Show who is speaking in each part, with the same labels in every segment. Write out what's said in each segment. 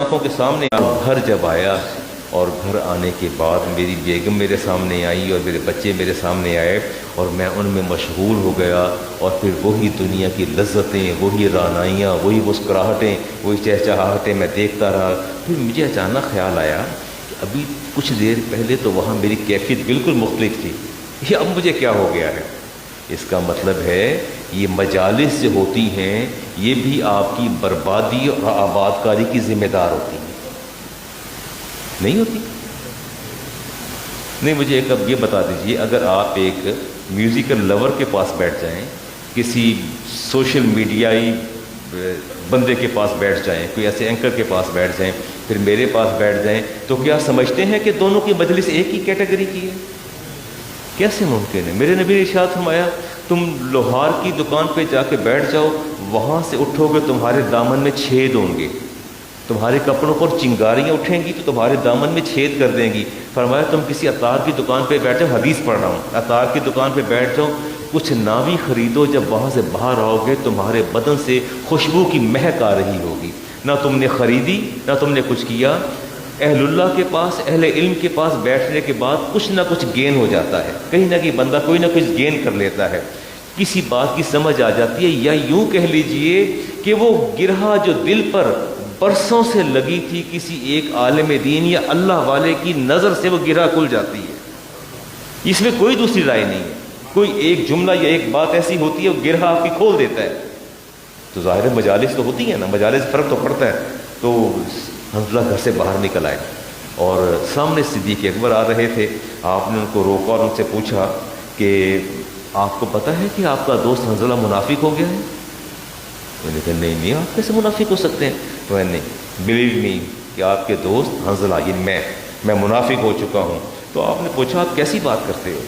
Speaker 1: آنکھوں کے سامنے گھر جب آیا اور گھر آنے کے بعد میری بیگم میرے سامنے آئی اور میرے بچے میرے سامنے آئے اور میں ان میں مشغول ہو گیا، اور پھر وہی دنیا کی لذتیں، وہی رعنائیاں، وہی مسکراہٹیں، وہی چہچہاہٹیں میں دیکھتا رہا۔ پھر مجھے اچانک خیال آیا کہ ابھی کچھ دیر پہلے تو وہاں میری کیفیت بالکل مختلف تھی، یہ اب مجھے کیا ہو گیا ہے؟ اس کا مطلب ہے یہ مجالس جو ہوتی ہیں یہ بھی آپ کی بربادی اور آباد کاری کی ذمہ دار ہوتی ہیں، نہیں ہوتی؟ نہیں، مجھے ایک اب یہ بتا دیجئے، اگر آپ ایک میوزیکل لور کے پاس بیٹھ جائیں، کسی سوشل میڈیائی بندے کے پاس بیٹھ جائیں، کوئی ایسے اینکر کے پاس بیٹھ جائیں، پھر میرے پاس بیٹھ جائیں، تو کیا سمجھتے ہیں کہ دونوں کی مجلس ایک ہی کیٹیگری کی ہے؟ کیسے ممکن ہے؟ میرے نبی نے ارشاد فرمایا تم لوہار کی دکان پہ جا کے بیٹھ جاؤ، وہاں سے اٹھو گے تمہارے دامن میں چھید ہوں گے، تمہارے کپڑوں پر چنگاریاں اٹھیں گی تو تمہارے دامن میں چھید کر دیں گی۔ فرمایا تم کسی عطار کی دکان پہ بیٹھ جاؤ، حدیث پڑھ رہا ہوں، عطار کی دکان پہ بیٹھ جاؤ، کچھ ناوی خریدو، جب وہاں سے باہر آؤ گے تمہارے بدن سے خوشبو کی مہک آ رہی ہوگی، نہ تم نے خریدی نہ تم نے کچھ کیا۔ اہل اللہ کے پاس، اہل علم کے پاس بیٹھنے کے بعد کچھ نہ کچھ گین ہو جاتا ہے، کہیں نہ کہیں بندہ کوئی نہ کچھ گین کر لیتا ہے، کسی بات کی سمجھ آ جاتی ہے، یا یوں کہہ لیجئے کہ وہ گرہ جو دل پر برسوں سے لگی تھی کسی ایک عالم دین یا اللہ والے کی نظر سے وہ گرہ کھل جاتی ہے، اس میں کوئی دوسری رائے نہیں ہے، کوئی ایک جملہ یا ایک بات ایسی ہوتی ہے وہ گرہ آپ کی کھول دیتا ہے۔ تو ظاہر مجالس تو ہوتی ہیں نا، مجالس فرق تو پڑتا ہے۔ تو حنظلہ گھر سے باہر نکل آئے اور سامنے صدیق اکبر آ رہے تھے، آپ نے ان کو روکا اور ان سے پوچھا کہ آپ کو پتہ ہے کہ آپ کا دوست حنظلہ منافق ہو گیا ہے؟ میں نے کہا نہیں، آپ کیسے منافق ہو سکتے ہیں؟ تو میں نہیں، بلیو می کہ آپ کے دوست حنظلہ یعنی میں منافق ہو چکا ہوں۔ تو آپ نے پوچھا آپ کیسی بات کرتے ہو؟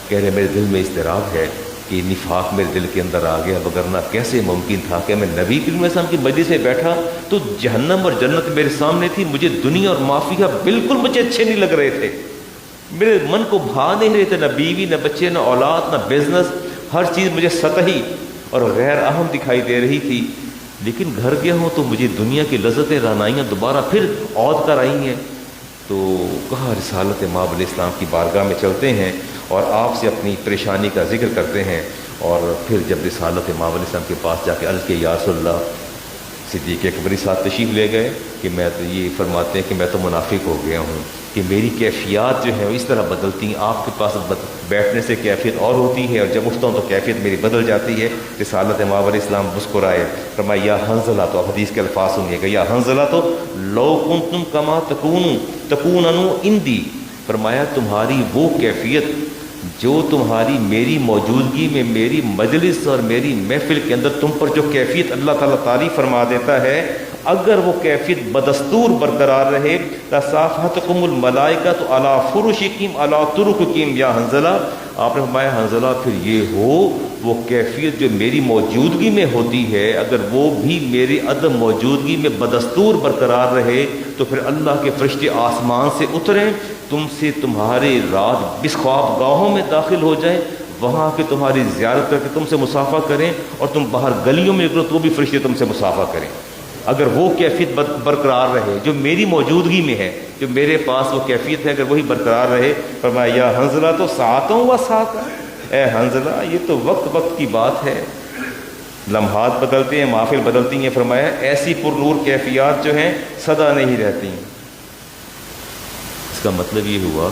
Speaker 1: کہہ رہے میرے دل میں اضطراب ہے کہ نفاق میرے دل کے اندر آ گیا، وگرنہ کیسے ممکن تھا کہ میں نبی کریم صلی اللہ علیہ وسلم کی مجلس میں بیٹھا تو جہنم اور جنت میرے سامنے تھی، مجھے دنیا اور مافیہ بالکل مجھے اچھے نہیں لگ رہے تھے، میرے من کو بھا نہیں رہے تھے، نہ بیوی نہ بچے نہ اولاد نہ بزنس، ہر چیز مجھے سطحی اور غیر اہم دکھائی دے رہی تھی۔ لیکن گھر گیا ہوں تو مجھے دنیا کی لذتیں رعنائیاں دوبارہ پھر عود کر آئی ہیں۔ تو کہا رسالت مآب علیہ السلام کی بارگاہ میں چلتے ہیں اور آپ سے اپنی پریشانی کا ذکر کرتے ہیں۔ اور پھر جب رسالت مآب علیہ السلام کے پاس جا کے عرض کیا یا رسول اللہ، صدیق اکبر ساتھ تشریف لے گئے کہ میں تو یہ فرماتے ہیں کہ میں تو منافق ہو گیا ہوں، کہ میری کیفیات جو ہیں وہ اس طرح بدلتی ہیں، آپ کے پاس بیٹھنے سے کیفیت اور ہوتی ہے اور جب اٹھتا ہوں تو کیفیت میری بدل جاتی ہے۔ رسالت مآب علیہ السلام مسکرائے، فرمایا یا حنظلہ، تو آپ حدیث کے الفاظ سنیے گا، یا حنظلہ تو لو کنتم کما تکونوا عندی، فرمایا تمہاری وہ کیفیت جو تمہاری میری موجودگی میں میری مجلس اور میری محفل کے اندر تم پر جو کیفیت اللہ تعالیٰ تعریف فرما دیتا ہے، اگر وہ کیفیت بدستور برقرار رہے، لصافحتکم الملائکۃ علی فرشکم علی طرقکم یا حنظلہ، آپ نے فرمایا حنظلہ پھر یہ ہو وہ کیفیت جو میری موجودگی میں ہوتی ہے، اگر وہ بھی میری عدم موجودگی میں بدستور برقرار رہے تو پھر اللہ کے فرشتے آسمان سے اتریں، تم سے تمہارے رات بس خواب گاہوں میں داخل ہو جائیں، وہاں کے تمہاری زیارت کر کے تم سے مصافحہ کریں، اور تم باہر گلیوں میں نکلو تو بھی فرشتے تم سے مصافحہ کریں، اگر وہ کیفیت برقرار رہے جو میری موجودگی میں ہے، جو میرے پاس وہ کیفیت ہے، اگر وہی برقرار رہے۔ فرمایا یا حنظلہ تو ساعتوں و ساعت، اے حنظلہ یہ تو وقت وقت کی بات ہے، لمحات بدلتے ہیں، محافل بدلتی ہیں، فرمایا ایسی پر نور کیفیات جو ہیں سدا نہیں رہتی ہیں۔ اس کا مطلب یہ ہوا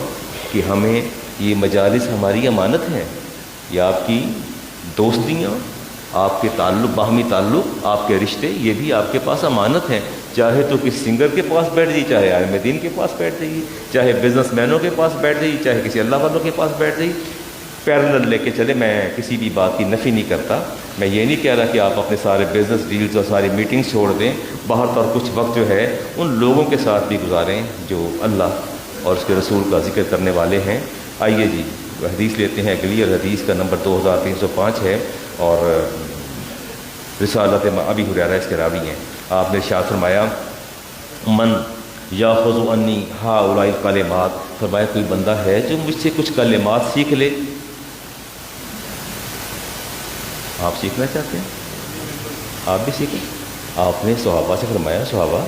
Speaker 1: کہ ہمیں یہ مجالس ہماری امانت ہیں، یہ آپ کی دوستیاں، آپ کے تعلق، باہمی تعلق، آپ کے رشتے، یہ بھی آپ کے پاس امانت ہیں، چاہے تو کسی سنگر کے پاس بیٹھ جائیے، چاہے عالم دین کے پاس بیٹھ جائیے، چاہے بزنس مینوں کے پاس بیٹھ جائیے، چاہے کسی اللہ والوں کے پاس بیٹھ جائیے، پیرلل لے کے چلے۔ میں کسی بھی بات کی نفی نہیں کرتا، میں یہ نہیں کہہ رہا کہ آپ اپنے سارے بزنس ڈیلز اور ساری میٹنگز چھوڑ دیں، باہر اور کچھ وقت جو ہے ان لوگوں کے ساتھ بھی گزاریں جو اللہ اور اس کے رسول کا ذکر کرنے والے ہیں۔ آئیے جی حدیث لیتے ہیں اگلی، اور حدیث کا نمبر 2305 ہے، اور رسالت ابی ہریرہ اس کے راوی ہیں۔ آپ نے ارشاد فرمایا من یاخذ عنی ہؤلاء الکلمات، فرمایا کوئی بندہ ہے جو مجھ سے کچھ کلمات سیکھ لے۔ آپ سیکھنا چاہتے ہیں؟ آپ بھی سیکھیں۔ آپ نے صحابہ سے فرمایا صحابہ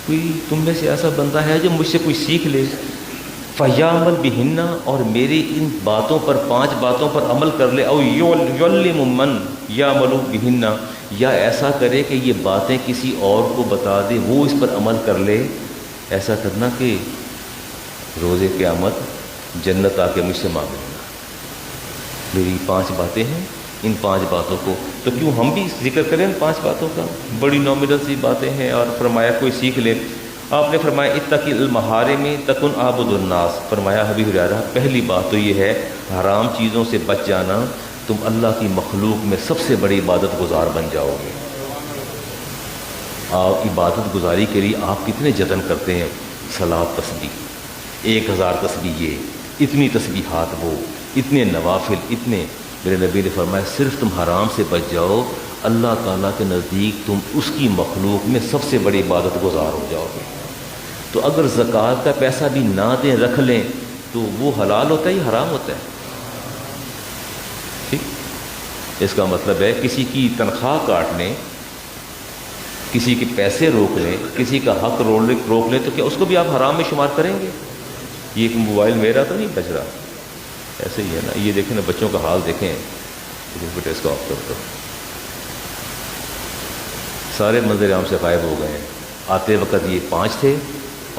Speaker 1: کوئی تم میں سے ایسا بندہ ہے جو مجھ سے کوئی سیکھ لے، فیعمل بہن، اور میری ان باتوں پر 5 باتوں پر عمل کر لے، او یعلم من یعمل بہن، یا ایسا کرے کہ یہ باتیں کسی اور کو بتا دے، وہ اس پر عمل کر لے۔ ایسا کرنا کہ روز قیامت جنت آ کے مجھ سے مانگ لینا۔ میری 5 باتیں ہیں، ان 5 باتوں کو تو کیوں ہم بھی ذکر کریں ان 5 باتوں کا؟ بڑی نامنل سی باتیں ہیں، اور فرمایا کوئی سیکھ لے۔ آپ نے فرمایا اتقی المحارم تکن عابد الناس، فرمایا ابی ہریرہ پہلی بات تو یہ ہے حرام چیزوں سے بچ جانا، تم اللہ کی مخلوق میں سب سے بڑی عبادت گزار بن جاؤ گے۔ آپ عبادت گزاری کے لیے آپ کتنے جتن کرتے ہیں، صلاۃ، تسبیح 1000 تسبیح، یہ اتنی تسبیحات، وہ اتنے نوافل، اتنے۔ میرے نبی نے فرمایا صرف تم حرام سے بچ جاؤ، اللہ تعالیٰ کے نزدیک تم اس کی مخلوق میں سب سے بڑی عبادت گزار ہو جاؤ گے۔ تو اگر زکوٰۃ کا پیسہ بھی نہ دیں، رکھ لیں، تو وہ حلال ہوتا ہے یا حرام ہوتا ہے؟ ٹھیک، اس کا مطلب ہے کسی کی تنخواہ کاٹ لیں، کسی کے پیسے روک لیں، کسی کا حق روک لیں، تو کیا اس کو بھی آپ حرام میں شمار کریں گے؟ یہ ایک موبائل میرا تو نہیں بچ رہا، ایسے ہی ہے نا۔ یہ دیکھیں نا بچوں کا حال دیکھیں، بیٹے اس کو آف کر دو، سارے منظر عام سے غائب ہو گئے ہیں۔ آتے وقت یہ 5 تھے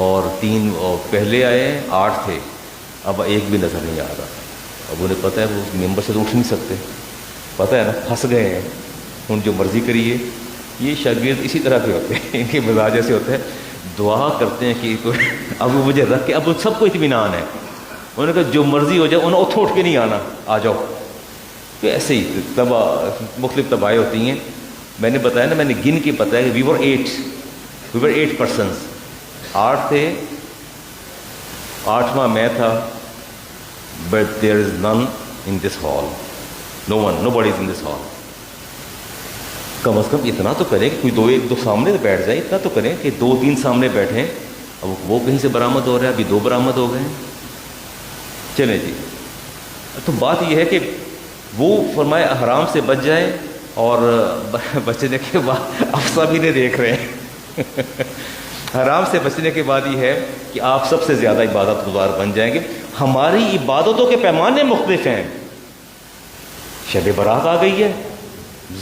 Speaker 1: اور 3 پہلے آئے ہیں، 8 تھے، اب ایک بھی نظر نہیں آ رہا۔ اب انہیں پتہ ہے وہ ممبر سے تو اٹھ نہیں سکتے، پتہ ہے نا، پھنس گئے ہیں، ان جو مرضی کریے۔ یہ شاگرد اسی طرح کے ہوتے ہیں، ان کے مزاج ایسے ہوتے ہیں، دعا کرتے ہیں کہ اب وہ مجھے رکھ کے، اب ان سب کو اطمینان ہے، انہوں نے کہا جو مرضی ہو جائے، انہیں اٹھ کے نہیں آنا، آ جاؤ۔ تو ایسے ہی مختلف تباہیں ہوتی ہیں۔ میں نے بتایا نا، میں نے گن کے بتایا کہ وی ور 8 پرسنس، 8 تھے، 8واں میں تھا، but there is none in this hall, nobody is in this hall. کم از کم اتنا تو کریں کہ کوئی 1 2 سامنے بیٹھ جائے، اتنا تو کریں کہ 2 3 سامنے بیٹھیں۔ اب وہ کہیں سے برآمد ہو رہا ہے، ابھی 2 برآمد ہو گئے ہیں۔ چلیں جی، تو بات یہ ہے کہ وہ فرمایا حرام سے بچ جائیں، اور بچنے کے بعد افسا بھی نہیں دیکھ رہے ہیں حرام سے بچنے کے بعد یہ ہے کہ آپ سب سے زیادہ عبادت گزار بن جائیں گے۔ ہماری عبادتوں کے پیمانے مختلف ہیں۔ شب برات آ گئی ہے،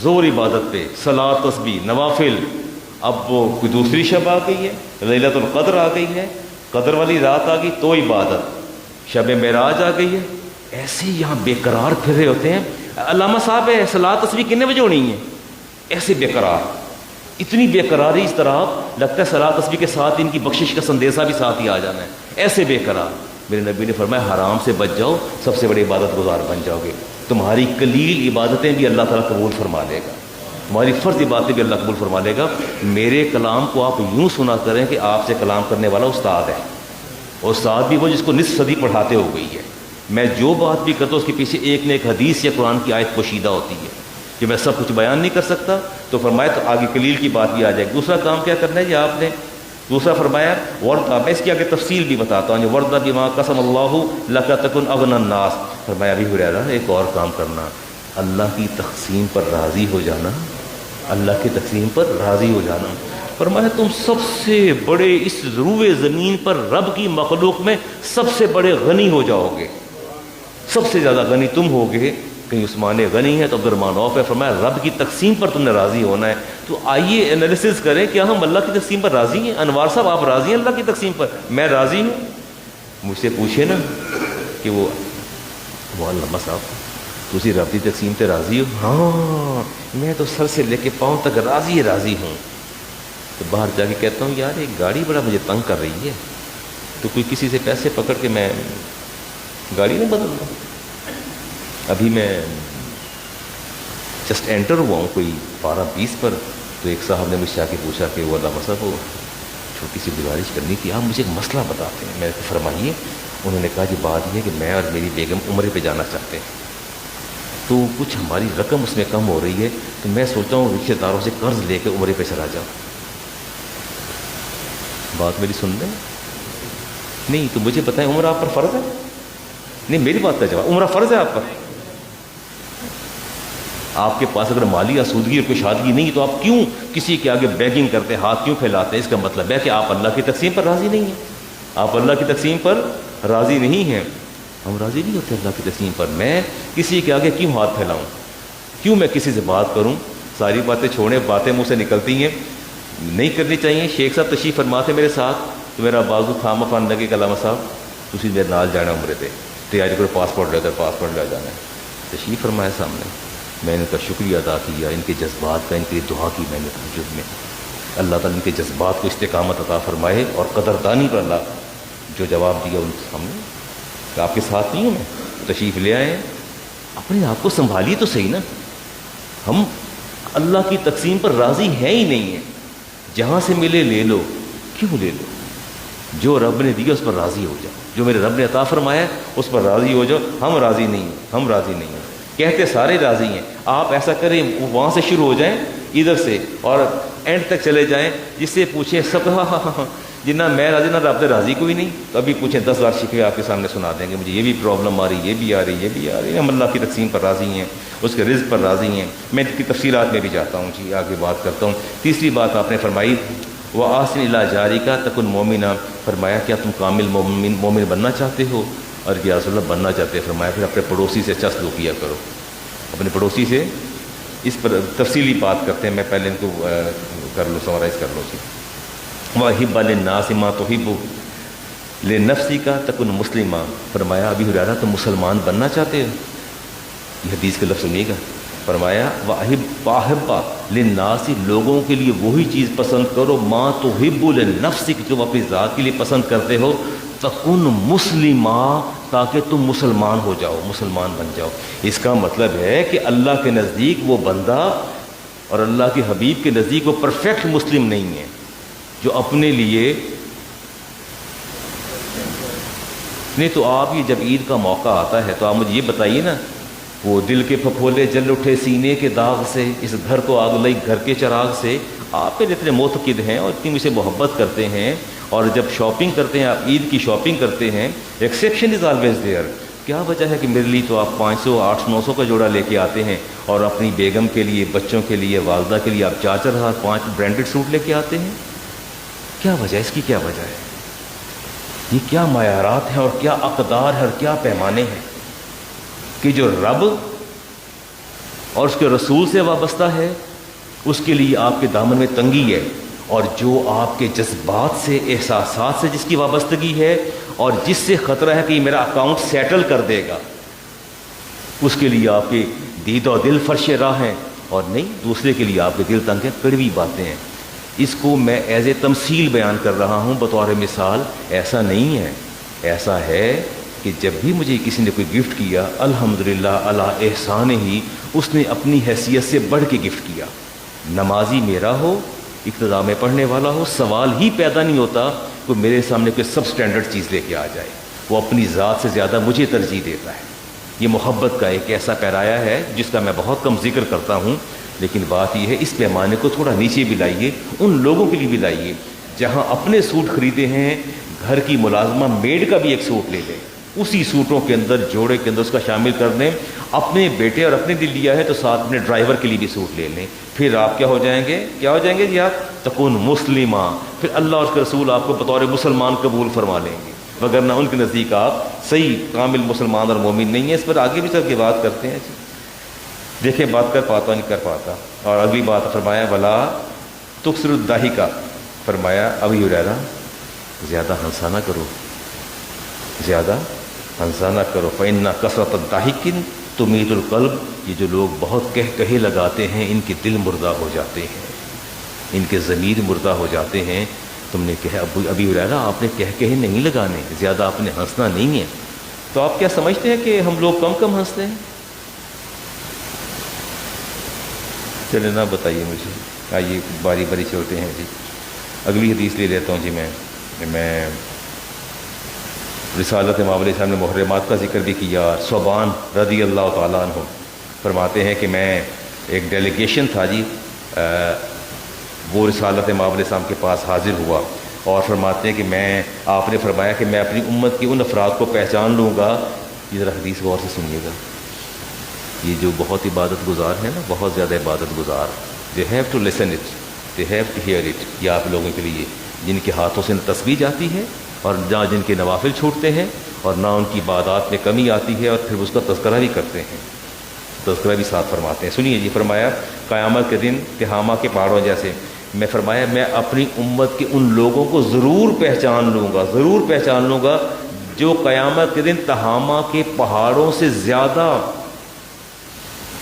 Speaker 1: زور عبادت پہ، صلاۃ، تسبیح، نوافل۔ اب وہ کوئی دوسری شب آ گئی ہے، لیلۃ القدر آ گئی ہے، قدر والی رات آ گئی تو عبادت، شب معراج آ گئی ہے۔ ایسے یہاں بے قرار پھر رہے ہوتے ہیں۔ علامہ صاحب ہے، صلاۃ تسبیح کتنے بجے ہونی ہے؟ ایسے بے قرار، اتنی بے قراری، اس طرح لگتا ہے صلاۃ تسبیح کے ساتھ ان کی بخشش کا سندیسہ بھی ساتھ ہی آ جانا ہے، ایسے بے قرار۔ میرے نبی نے فرمایا حرام سے بچ جاؤ، سب سے بڑی عبادت گزار بن جاؤ گے۔ تمہاری قلیل عبادتیں بھی اللہ تعالیٰ قبول فرما لے گا، تمہاری فرض عبادتیں بھی اللہ قبول فرما لے گا۔ میرے کلام کو آپ یوں سنا کریں کہ آپ سے کلام کرنے والا استاد ہے، اور استاد بھی وہ جس کو نصف صدی پڑھاتے ہو گئی ہے۔ میں جو بات بھی کرتا ہوں اس کے پیچھے ایک نہ ایک حدیث یا قرآن کی آیت پوشیدہ ہوتی ہے، کہ میں سب کچھ بیان نہیں کر سکتا، تو فرمایا تو آگے قلیل کی بات بھی آ جائے گی۔ دوسرا کام کیا کرنا ہے یہ آپ نے؟ دوسرا فرمایا وردا، میں اس کی آگے تفصیل بھی بتاتا ہوں، وردا بما قسم اللہ لک تکن اغنی الناس۔ فرمایا ابھی ہریرہ ایک اور کام کرنا، اللہ کی تقسیم پر راضی ہو جانا، اللہ کی تقسیم پر راضی ہو جانا۔ فرمایا تم سب سے بڑے اس روئے زمین پر رب کی مخلوق میں سب سے بڑے غنی ہو جاؤ گے، سب سے زیادہ غنی تم ہوگے۔ کہیں عثمان غنی ہے تو عبد الرحمن عوف ہے، فرمایا رب کی تقسیم پر تم نے راضی ہونا ہے۔ تو آئیے انالیسز کریں، کیا ہم اللہ کی تقسیم پر راضی ہیں؟ انوار صاحب آپ راضی ہیں اللہ کی تقسیم پر؟ میں راضی ہوں۔ مجھ سے پوچھے نا کہ وہ علامہ صاحب تسی رب کی تقسیم سے راضی ہو؟ ہاں میں تو سر سے لے کے پاؤں تک راضی ہوں۔ تو باہر جا کے کہتا ہوں یار ایک گاڑی بڑا مجھے تنگ کر رہی ہے، تو کوئی کسی سے پیسے پکڑ کے میں گاڑی نہیں بدل رہا۔ ابھی میں جسٹ انٹر ہوا ہوں کوئی 12-20 پر، تو ایک صاحب نے مجھ سے آ کے پوچھا کہ وہ علامہ صاحب وہ چھوٹی سی گزارش کرنی تھی، آپ مجھے ایک مسئلہ بتاتے ہیں۔ میں نے فرمائیے۔ انہوں نے کہا جی بات یہ ہے کہ میں اور میری بیگم عمرے پہ جانا چاہتے ہیں، تو کچھ ہماری رقم اس میں کم ہو رہی ہے، تو میں سوچتا ہوں رشتے داروں سے قرض لے کے عمرے پہ چلا جاؤں۔ بات میری سن لیں؟ نہیں تو مجھے بتائیں عمرہ آپ پر فرض ہے؟ نہیں، میری بات کا جواب، عمرہ فرض ہے آپ پر؟ آپ کے پاس اگر مالی آسودگی اور کوئی شادگی نہیں تو آپ کیوں کسی کے آگے بیگنگ کرتے ہیں، ہاتھ کیوں پھیلاتے ہیں؟ اس کا مطلب ہے کہ آپ اللہ کی تقسیم پر راضی نہیں ہیں، آپ اللہ کی تقسیم پر راضی نہیں ہیں۔ ہم راضی نہیں ہوتے اللہ کی تقسیم پر۔ میں کسی کے آگے کیوں ہاتھ پھیلاؤں، کیوں میں کسی سے بات کروں؟ ساری باتیں چھوڑیں، باتیں منہ سے نکلتی ہیں، نہیں کرنی چاہیے۔ شیخ صاحب تشریف فرما تھے میرے ساتھ تو میرا بازو تھام فن لگے کہ علامہ صاحب تسی میرے نال جانا عمرے پہ، تیاری کرو، پاسپورٹ لے کر پاسپورٹ لے جانا ہے۔ تشریف فرمایا سامنے، میں نے ان کا شکریہ ادا کیا، ان کے جذبات کا، ان کی دعا کی میں نے تہجد میں۔ اللہ تعالیٰ ان کے جذبات کو استقامت عطا فرمائے، اور قدردانی پر اللہ جو جواب دیا ان کے سامنے کہ آپ کے ساتھ نہیں ہوں میں، تشریف لے آئے ہیں۔ اپنے آپ کو سنبھالیے تو صحیح نا۔ ہم اللہ کی تقسیم پر راضی ہیں ہی نہیں ہیں، جہاں سے ملے لے لو، کیوں لے لو؟ جو رب نے دیا اس پر راضی ہو جاؤ، جو میرے رب نے عطا فرمایا اس پر راضی ہو جاؤ۔ ہم راضی نہیں ہیں، ہم راضی نہیں ہیں، کہتے سارے راضی ہیں۔ آپ ایسا کریں وہاں سے شروع ہو جائیں، ادھر سے، اور اینڈ تک چلے جائیں، جس سے پوچھیں سب جنہ میں راضی نہ رب سے راضی کوئی نہیں، تو ابھی پوچھیں 10 بار شکوے آپ کے سامنے سنا دیں گے، مجھے یہ بھی پرابلم آ رہی، یہ بھی آ رہی، یہ بھی آ رہی ہے۔ ہم اللہ کی تقسیم پر راضی ہیں، اس کے رزق پر راضی ہیں۔ میں اس کی تفصیلات میں بھی جاتا ہوں، جی آگے بات کرتا ہوں۔ تیسری بات آپ نے فرمائی وَآسِنْ إِلَىٰ جَارِكَ تَكُنْ مُؤْمِنًا، فرمایا کیا تم کامل مومن بننا چاہتے ہو؟ اور یا رسول اللہ بننا چاہتے ہیں، فرمایا پھر اپنے پڑوسی سے اچھا سلوک کیا کرو، اپنے پڑوسی سے۔ اس پر تفصیلی بات کرتے ہیں، میں پہلے ان کو کر لوں، سمرائز کر لوں جی۔ وَأَحِبَّ لِلنَّاسِ مَا تُحِبُّ لِنَفْسِكَ تَكُنْ مُسْلِمًا، فرمایا ابی ہریرہ تم مسلمان بننا چاہتے ہو؟ یہ حدیث کے لفظ سنیے گا۔ فرمایا وَأَحِبَّ لِلنَّاسِ، لوگوں کے لیے وہی چیز پسند کرو، مَا تُحِبُّ لِنَفْسِكَ، جو اپنی ذات کے لیے پسند کرتے ہو، تَكُنْ مُسْلِمًا، تاکہ تم مسلمان ہو جاؤ، مسلمان بن جاؤ۔ اس کا مطلب ہے کہ اللہ کے نزدیک وہ بندہ اور اللہ کے حبیب کے نزدیک وہ پرفیکٹ مسلم نہیں ہے جو اپنے لیے نہیں۔ تو آپ یہ جب عید کا موقع آتا ہے تو آپ مجھے یہ بتائیے نا، وہ دل کے پھپھولے جل اٹھے سینے کے داغ سے، اس گھر کو آگ لئی گھر کے چراغ سے، آپ پہ اتنے معتقد ہیں اور اتنی مجھ سے محبت کرتے ہیں، اور جب شاپنگ کرتے ہیں، آپ عید کی شاپنگ کرتے ہیں، ایکسیپشن از آلویز دیئر۔ کیا وجہ ہے کہ میرے لیے تو آپ 500 800 900 کا جوڑا لے کے آتے ہیں، اور اپنی بیگم کے لیے، بچوں کے لیے، والدہ کے لیے آپ 4 5 برانڈڈ سوٹ لے کے آتے ہیں؟ کیا وجہ ہے؟ اس کی کیا وجہ ہے؟ یہ کیا معیارات ہیں اور کیا اقدار ہے اور کیا پیمانے ہیں کہ جو رب اور اس کے رسول سے وابستہ ہے اس کے لیے آپ کے دامن میں تنگی ہے، اور جو آپ کے جذبات سے، احساسات سے جس کی وابستگی ہے، اور جس سے خطرہ ہے کہ یہ میرا اکاؤنٹ سیٹل کر دے گا، اس کے لیے آپ کے دید و دل فرش راہ ہیں، اور نہیں دوسرے کے لیے آپ کے دل تنگ ہیں، کڑوی باتیں ہیں۔ اس کو میں ایز اے تمثیل بیان کر رہا ہوں، بطور مثال۔ ایسا نہیں ہے، ایسا ہے کہ جب بھی مجھے کسی نے کوئی گفٹ کیا، الحمدللہ علی احسان ہی، اس نے اپنی حیثیت سے بڑھ کے گفٹ کیا۔ نمازی میرا ہو، ابتدا میں پڑھنے والا ہو، سوال ہی پیدا نہیں ہوتا کوئی میرے سامنے کوئی سب سٹینڈرڈ چیز لے کے آ جائے۔ وہ اپنی ذات سے زیادہ مجھے ترجیح دیتا ہے۔ یہ محبت کا ایک ایسا پیرایا ہے جس کا میں بہت کم ذکر کرتا ہوں، لیکن بات یہ ہے اس پیمانے کو تھوڑا نیچے بھی لائیے، ان لوگوں کے لیے بھی لائیے جہاں اپنے سوٹ خریدے ہیں، گھر کی ملازمہ میڈ کا بھی ایک سوٹ لے لیں، اسی سوٹوں کے اندر، جوڑے کے اندر اس کا شامل کر دیں۔ اپنے بیٹے اور اپنے لیے لیا ہے تو ساتھ اپنے ڈرائیور کے لیے بھی سوٹ لے لیں، پھر آپ کیا ہو جائیں گے؟ کیا ہو جائیں گے جی؟ آپ تکون مسلمہ، پھر اللہ اور اس کے رسول آپ کو بطور مسلمان قبول فرما لیں گے، وگرنہ ان کے نزدیک آپ صحیح کامل مسلمان اور مومن نہیں ہیں۔ اس پر آگے بھی چل کے بات کرتے ہیں جی، دیکھیں بات کر پاتا نہیں کر پاتا۔ اور اگلی بات فرمایا ولا تکثر الضحک، فرمایا ابی ہریرہ زیادہ ہنسا نہ کرو، زیادہ ہنسا نہ کرو، فإن کثرۃ الضحک تمیت القلب، یہ جو لوگ بہت کہے لگاتے ہیں ان کے دل مردہ ہو جاتے ہیں، ان کے ضمیر مردہ ہو جاتے ہیں۔ تم نے کہا ابی ہریرہ آپ نے کہے نہیں لگانے، زیادہ آپ نے ہنسنا نہیں ہے۔ تو آپ کیا سمجھتے ہیں کہ ہم لوگ کم کم ہنستے ہیں؟ چلے نہ بتائیے مجھے، آئیے باری باری چلتے ہیں جی۔ اگلی حدیث لے لیتا ہوں جی۔ میں رسالت امام علیہ السلام نے محرمات کا ذکر بھی کیا۔ صوبان رضی اللہ تعالیٰ عنہ فرماتے ہیں کہ میں ایک ڈیلیگیشن تھا جی، وہ رسالت امام علیہ السلام کے پاس حاضر ہوا، اور فرماتے ہیں کہ آپ نے فرمایا کہ میں اپنی امت کے ان افراد کو پہچان لوں گا، یہ ذرا حدیث غور سے سنیے گا، یہ جو بہت عبادت گزار ہیں نا، بہت زیادہ عبادت گزار، they have to listen it, they have to hear it. یہ آپ لوگوں کے لیے جن کے ہاتھوں سے نہ تسبیح جاتی ہے اور نہ جن کے نوافل چھوٹتے ہیں اور نہ ان کی عبادات میں کمی آتی ہے، اور پھر اس کا تذکرہ بھی کرتے ہیں، تذکرہ بھی ساتھ فرماتے ہیں. سنیے جی، فرمایا قیامت کے دن تہامہ کے پہاڑوں جیسے، میں فرمایا میں اپنی امت کے ان لوگوں کو ضرور پہچان لوں گا، ضرور پہچان لوں گا جو قیامت کے دن تہامہ کے پہاڑوں سے زیادہ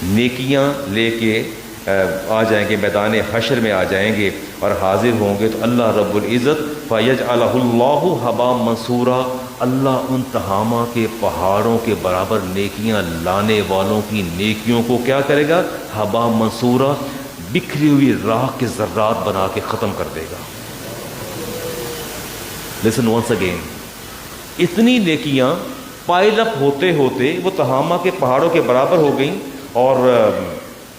Speaker 1: نیکیاں لے کے آ جائیں گے، میدان حشر میں آ جائیں گے اور حاضر ہوں گے. تو اللہ رب العزت فَيَجْعَلَهُ اللَّهُ هَبَاءً مَنْثُورًا، اللہ ان تہامہ کے پہاڑوں کے برابر نیکیاں لانے والوں کی نیکیوں کو کیا کرے گا؟ ہبا منصورہ، بکھری ہوئی راکھ کے ذرات بنا کے ختم کر دے گا. لسن ونس اگین، اتنی نیکیاں پائل اپ ہوتے ہوتے وہ تہامہ کے پہاڑوں کے برابر ہو گئیں. اور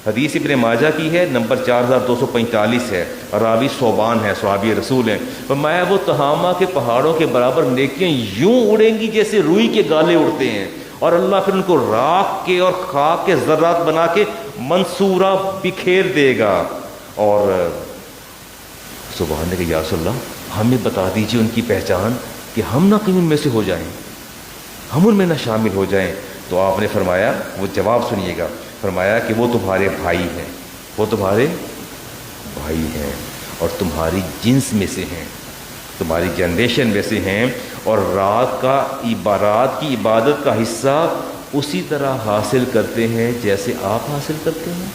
Speaker 1: حدیث ابن ماجہ کی ہے، نمبر 4245 ہے، راوی صوبان ہے، صحابی رسول ہیں. فرمایا وہ تہامہ کے پہاڑوں کے برابر نیکیاں یوں اڑیں گی جیسے روئی کے گالے اڑتے ہیں، اور اللہ پھر ان کو راکھ کے اور خاک کے ذرات بنا کے منصورہ بکھیر دے گا. اور سبحان اللہ، یا رسول اللہ ہمیں بتا دیجیے ان کی پہچان کہ ہم نہ کہیں ان میں سے ہو جائیں، ہم ان میں نہ شامل ہو جائیں. تو آپ نے فرمایا، وہ جواب سنیے گا، فرمایا کہ وہ تمہارے بھائی ہیں، وہ تمہارے بھائی ہیں اور تمہاری جنس میں سے ہیں، تمہاری جنریشن میں سے ہیں، اور رات کی عبادت کا حصہ اسی طرح حاصل کرتے ہیں جیسے آپ حاصل کرتے ہیں.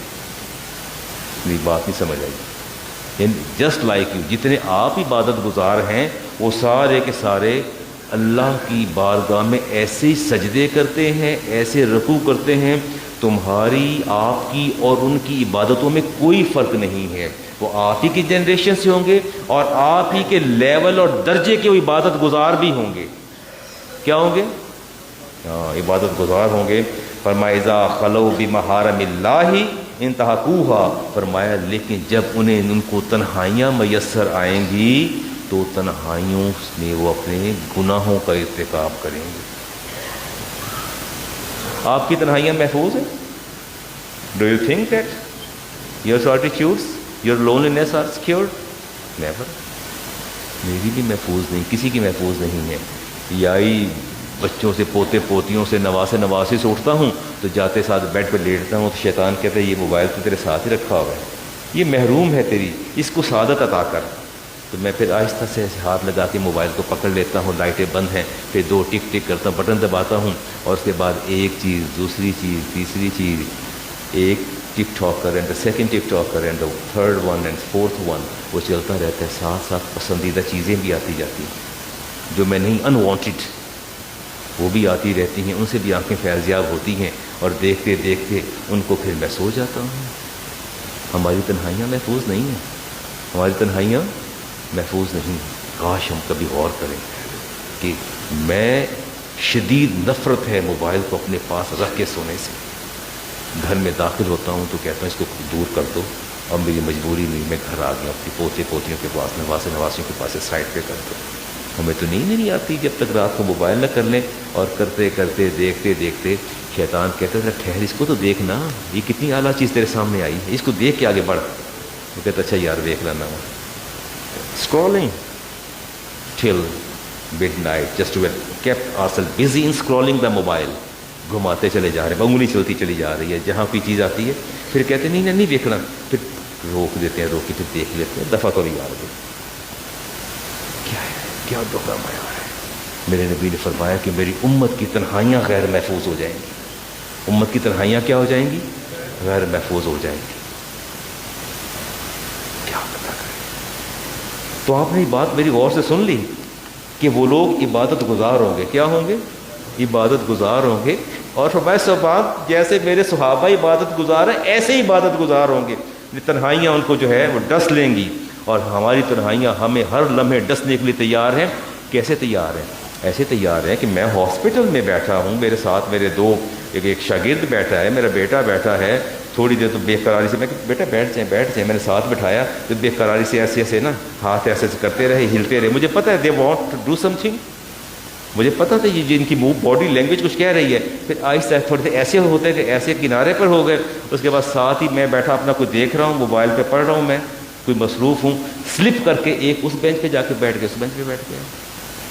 Speaker 1: میری بات نہیں سمجھ آئی؟ جسٹ لائک یو، جتنے آپ عبادت گزار ہیں وہ سارے کے سارے اللہ کی بارگاہ میں ایسے ہی سجدے کرتے ہیں، ایسے رکوع کرتے ہیں. تمہاری، آپ کی اور ان کی عبادتوں میں کوئی فرق نہیں ہے. وہ آپ ہی کی جنریشن سے ہوں گے اور آپ ہی کے لیول اور درجے کے وہ عبادت گزار بھی ہوں گے. کیا ہوں گے؟ عبادت گزار ہوں گے. فرمایا اذا خلو بمحارم اللہ انتہکوہا، فرمایا لیکن جب انہیں ان کو تنہائیاں میسر آئیں گی تو تنہائیوں میں وہ اپنے گناہوں کا ارتکاب کریں گے. آپ کی تنہائیاں محفوظ ہیں؟ Do you think that your solitudes, your loneliness are secured? Never. میری بھی محفوظ نہیں، کسی کی محفوظ نہیں ہے. یائی بچوں سے، پوتے پوتیوں سے، نواسی سے اٹھتا ہوں تو جاتے ساتھ بیڈ پہ لیٹتا ہوں تو شیطان کہتا ہے یہ موبائل تو تیرے ساتھ ہی رکھا ہوا ہے، یہ محروم ہے تیری، اس کو سعادت عطا کر. تو میں پھر آہستہ سے ہاتھ لگا کے موبائل کو پکڑ لیتا ہوں، لائٹیں بند ہیں، پھر 2 ٹک ٹک کرتا ہوں، بٹن دباتا ہوں، اور اس کے بعد ایک چیز، دوسری چیز، تیسری چیز، ایک ٹک ٹاک کر رہے ہیں، سیکنڈ ٹک ٹاک کر رہے ہیں، third one and fourth one, وہ چلتا رہتا ہے. ساتھ ساتھ پسندیدہ چیزیں بھی آتی جاتی ہیں جو میں نہیں، انوانٹیڈ، وہ بھی آتی رہتی ہیں، ان سے بھی آنکھیں فیضیاب ہوتی ہیں، اور دیکھتے دیکھتے ان کو پھر میں سو جاتا ہوں. ہماری تنہائیاں محفوظ نہیں ہیں، ہماری تنہائیاں محفوظ نہیں. کاش ہم کبھی غور کریں کہ میں شدید نفرت ہے موبائل کو اپنے پاس رکھ کے سونے سے. گھر میں داخل ہوتا ہوں تو کہتا ہوں اس کو دور کر دو، اور میری مجبوری نہیں، میں گھر آ گیا اپنی پوتے پوتیوں کے پاس، نواسیوں کے پاس سائڈ پہ کر دو. ہمیں تو نیند نہیں آتی جب تک رات کو موبائل نہ کر لیں. اور کرتے کرتے دیکھتے دیکھتے شیطان کہتا ہے ٹھہر، اس کو تو دیکھنا، یہ کتنی اعلیٰ چیز تیرے سامنے آئی ہے، اس کو دیکھ کے آگے بڑھ. وہ کہتا اچھا یار دیکھ لینا. Scrolling till midnight just to kept ourselves busy in scrolling the mobile. گھماتے چلے جا رہے ہیں، انگلی چلتی چلی جا رہی ہے، جہاں کوئی چیز آتی ہے پھر کہتے ہیں نہیں دیکھنا، پھر روک دیتے ہیں، روک کے پھر دیکھ لیتے ہیں، دفعہ کو بھی یاد ہو. کیا ہے، کیا دھوکہ مایا ہے. میرے نبی نے فرمایا کہ میری امت کی تنہائیاں غیر محفوظ ہو جائیں گی. امت کی تنہائیاں کیا ہو جائیں گی؟ غیر محفوظ ہو جائیں گی. تو آپ نے یہ بات میری غور سے سن لی کہ وہ لوگ عبادت گزار ہوں گے. کیا ہوں گے؟ عبادت گزار ہوں گے. اور فرمایا صحابہ جیسے میرے صحابہ عبادت گزار ہیں ایسے ہی عبادت گزار ہوں گے. تنہائیاں ان کو جو ہے وہ ڈس لیں گی، اور ہماری تنہائیاں ہمیں ہر لمحے ڈسنے کے لیے تیار ہیں. کیسے تیار ہیں؟ ایسے تیار ہیں کہ میں ہاسپٹل میں بیٹھا ہوں، میرے ساتھ میرے ایک شاگرد بیٹھا ہے، میرا بیٹا بیٹھا ہے، تھوڑی دیر تو بے قراری سے میں کہ بیٹا بیٹھ جائیں، میں نے ساتھ بٹھایا تو بے قراری سے ایسے نا ہاتھ ایسے کرتے رہے، ہلتے رہے. مجھے پتہ ہے they want to do something, مجھے پتہ تھا یہ جن کی باڈی لینگویج کچھ کہہ رہی ہے. پھر آہستہ تھوڑے سے ایسے ہوتے ہیں کہ ایسے کنارے پر ہو گئے. اس کے بعد ساتھ ہی میں بیٹھا اپنا کوئی دیکھ رہا ہوں, موبائل پہ پڑھ رہا ہوں, میں کوئی مصروف ہوں, سلپ کر کے ایک اس بینچ پہ جا کے بیٹھ گیا, اس بینچ پہ بیٹھ گیا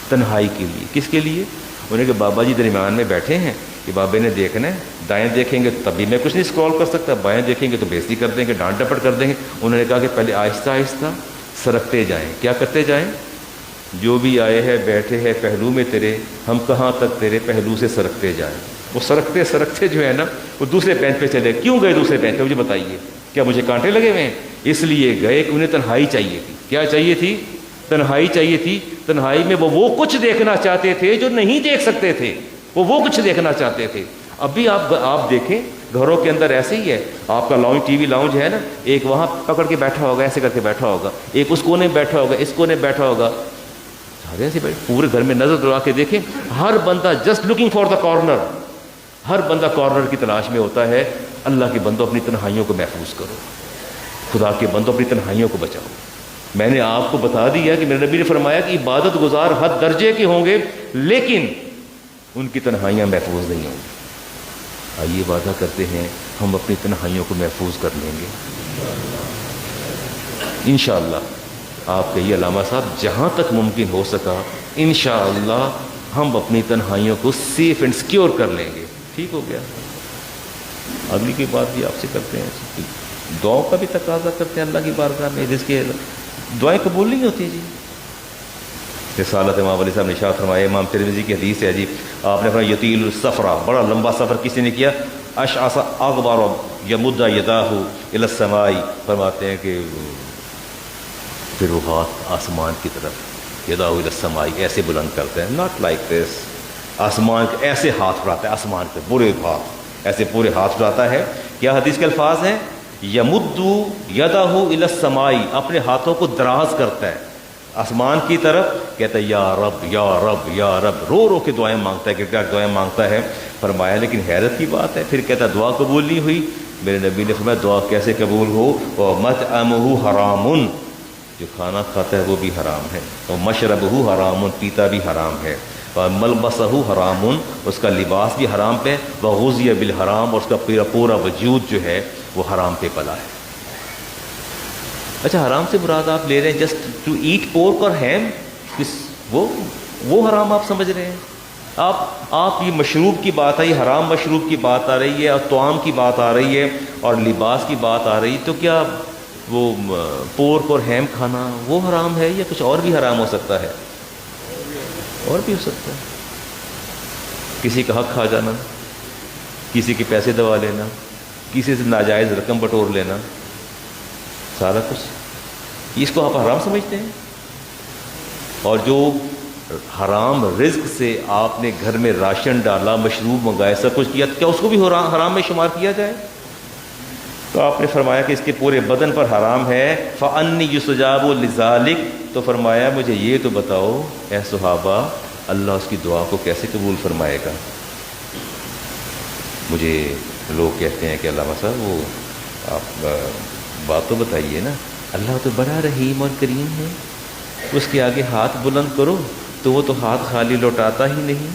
Speaker 1: تنہائی کے لیے. کس کے لیے؟ انہیں کہ بابا جی درمیان میں بیٹھے ہیں کہ بابے نے دیکھنا ہے, دائیں دیکھیں گے تو تب بھی میں کچھ نہیں اسکرول کر سکتا, بائیں دیکھیں گے تو بےزتی کر دیں گے, ڈانٹ ڈپٹ کر دیں گے. انہوں نے کہا کہ پہلے آہستہ آہستہ سرکتے جائیں. کیا کرتے جائیں؟ جو بھی آئے ہیں بیٹھے ہیں پہلو میں تیرے, ہم کہاں تک تیرے پہلو سے سرکتے جائیں. وہ سرکتے سرکتے جو ہے نا وہ دوسرے بینچ پہ چلے. کیوں گئے دوسرے بینچ پہ مجھے بتائیے؟ کیا مجھے کانٹے لگے ہوئے ہیں؟ اس لیے گئے کہ انہیں تنہائی چاہیے تھی. کیا چاہیے تھی؟ تنہائی چاہیے تھی. تنہائی میں وہ کچھ دیکھنا چاہتے تھے جو نہیں دیکھ سکتے تھے. وہ کچھ دیکھنا چاہتے تھے. ابھی آپ دیکھیں گھروں کے اندر ایسے ہی ہے. آپ کا لاؤنج, ٹی وی لاؤنج ہے نا, ایک وہاں پکڑ کے بیٹھا ہوگا, ایسے کر کے بیٹھا ہوگا, ایک اس کونے بیٹھا ہوگا, اس کونے بیٹھا ہوگا. ایسے پورے گھر میں نظر دوڑا کے دیکھیں, ہر بندہ just looking for the corner. ہر بندہ کارنر کی تلاش میں ہوتا ہے. اللہ کے بندوں اپنی تنہائیوں کو محفوظ کرو, خدا کے بندوں اپنی تنہائیوں کو بچاؤ. میں نے آپ کو بتا دیا کہ میرے نبی نے فرمایا کہ عبادت گزار حد درجے کے ہوں گے لیکن ان کی تنہائیاں محفوظ نہیں ہوں گی. آئیے وعدہ کرتے ہیں ہم اپنی تنہائیوں کو محفوظ کر لیں گے انشاءاللہ. آپ کہیے علامہ صاحب جہاں تک ممکن ہو سکا انشاءاللہ ہم اپنی تنہائیوں کو سیف اینڈ سیکیور کر لیں گے. ٹھیک ہو گیا. اگلی کی بات بھی آپ سے کرتے ہیں, دعاؤں کا بھی تقاضا کرتے ہیں اللہ کی بارگاہ میں, جس کے دعائیں قبول نہیں ہوتی. جی رسالت امام علی صاحب نے ارشاد فرمایا, امام ترمذی کی حدیث ہے جی, آپ نے فرمایا یطیل السفر, بڑا لمبا سفر کسی نے کیا, اشعث اغبر یمد یداہ الی السماء, فرماتے ہیں کہ پھر وہ ہاتھ آسمان کی طرف یداہ الی السماء ایسے بلند کرتے ہیں, ناٹ لائک دس, آسمان کے ایسے ہاتھ اٹھاتا ہے, آسمان پہ پورے ہاتھ ایسے پورے ہاتھ اٹھاتا ہے. کیا حدیث کے الفاظ ہیں؟ یمد یدہ الی السماء, اپنے ہاتھوں کو دراز کرتا ہے آسمان کی طرف, کہتا ہے یا رب یا رب یا رب, رو رو کے دعائیں مانگتا ہے, کہ کیا دعائیں مانگتا ہے. فرمایا لیکن حیرت کی بات ہے, پھر کہتا ہے دعا قبول نہیں ہوئی. میرے نبی نے فرمایا دعا کیسے قبول ہو؟ وَمَطْعَمُهُ حَرَامٌ, جو کھانا کھاتا ہے وہ بھی حرام ہے, اور مشربہ حرام, پیتا بھی حرام ہے, اور ملبسہ حرام, اس کا لباس بھی حرام پہ, وغذی بالحرام, اور اس کا پورا وجود جو ہے وہ حرام پہ پلا ہے. اچھا حرام سے مراد آپ لے رہے ہیں جسٹ ٹو ایٹ پورک اور ہیم, وہ حرام آپ سمجھ رہے ہیں؟ آپ یہ مشروب کی بات آئی, حرام مشروب کی بات آ رہی ہے, اور طعام کی بات آ رہی ہے, اور لباس کی بات آ رہی ہے, تو کیا وہ پورک اور ہیم کھانا وہ حرام ہے یا کچھ اور بھی حرام ہو سکتا ہے؟ اور بھی ہو سکتا ہے. کسی کا حق کھا جانا, کسی کے پیسے دبا لینا, کسی سے ناجائز رقم بٹور لینا, سارا کچھ اس کو آپ حرام سمجھتے ہیں. اور جو حرام رزق سے آپ نے گھر میں راشن ڈالا, مشروب منگائے, سب کچھ کیا, کیا اس کو بھی حرام میں شمار کیا جائے؟ تو آپ نے فرمایا کہ اس کے پورے بدن پر حرام ہے. فَأَنِّ يُسْتَجَابُ لِذَلِكَ, تو فرمایا مجھے یہ تو بتاؤ اے صحابہ اللہ اس کی دعا کو کیسے قبول فرمائے گا؟ مجھے لوگ کہتے ہیں کہ علامہ صاحب وہ آپ بات تو بتائیے نا, اللہ تو بڑا رحیم اور کریم ہے, اس کے آگے ہاتھ بلند کرو تو وہ تو ہاتھ خالی لوٹاتا ہی نہیں.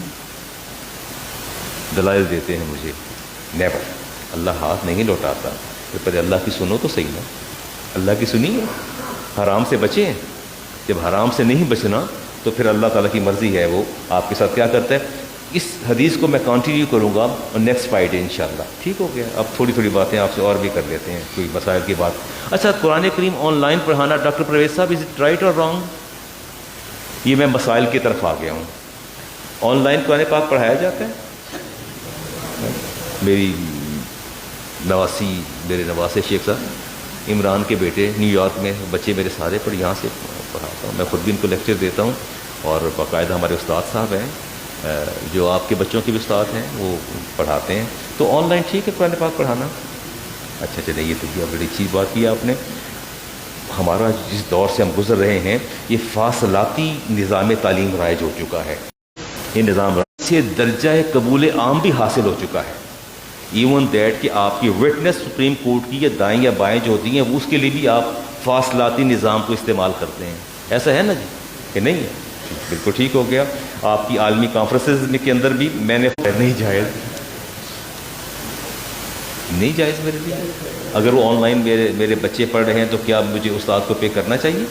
Speaker 1: دلائل دیتے ہیں مجھے, نیور, اللہ ہاتھ نہیں لوٹاتا. تو پہلے اللہ کی سنو تو صحیح نا, اللہ کی سنیے, حرام سے بچیں. جب حرام سے نہیں بچنا تو پھر اللہ تعالیٰ کی مرضی ہے وہ آپ کے ساتھ کیا کرتا ہے. اس حدیث کو میں کنٹینیو کروں گا اور نیکسٹ فرائیڈے انشاءاللہ. ٹھیک ہو گیا. اب تھوڑی تھوڑی باتیں آپ سے اور بھی کر لیتے ہیں, کوئی مسائل کی بات. اچھا قرآن کریم آن لائن پڑھانا, ڈاکٹر پرویز صاحب, از اٹ رائٹ اور رانگ؟ یہ میں مسائل کی طرف آ گیا ہوں. آن لائن قرآن پاک پڑھایا جاتا ہے. میری نواسی, میرے نواسے شیخ صاحب عمران کے بیٹے نیو یارک میں, بچے میرے سارے پر یہاں سے پڑھاتا ہوں. میں خود بھی ان کو لیکچر دیتا ہوں, اور باقاعدہ ہمارے استاد صاحب ہیں جو آپ کے بچوں کے بھی استاد ہیں, وہ پڑھاتے ہیں. تو آن لائن ٹھیک ہے قرآن پاک پڑھانا؟ اچھا چلیں, یہ تو بڑی اچھی بات کی آپ نے. ہمارا جس دور سے ہم گزر رہے ہیں یہ فاصلاتی نظام تعلیم رائج ہو چکا ہے. یہ نظام سے درجہ قبول عام بھی حاصل ہو چکا ہے. ایون دیٹ کہ آپ کی وٹنس سپریم کورٹ کی یا دائیں یا بائیں جو ہوتی ہیں اس کے لیے بھی آپ فاصلاتی نظام کو استعمال کرتے ہیں. ایسا ہے نا جی کہ نہیں ہے؟ بالکل ٹھیک ہو گیا. آپ کی عالمی کانفرنسز کے اندر بھی میں نے نہیں جائز، نہیں جائز میرے لیے. اگر وہ آن لائن میرے بچے پڑھ رہے ہیں تو کیا مجھے استاد کو پے کرنا چاہیے؟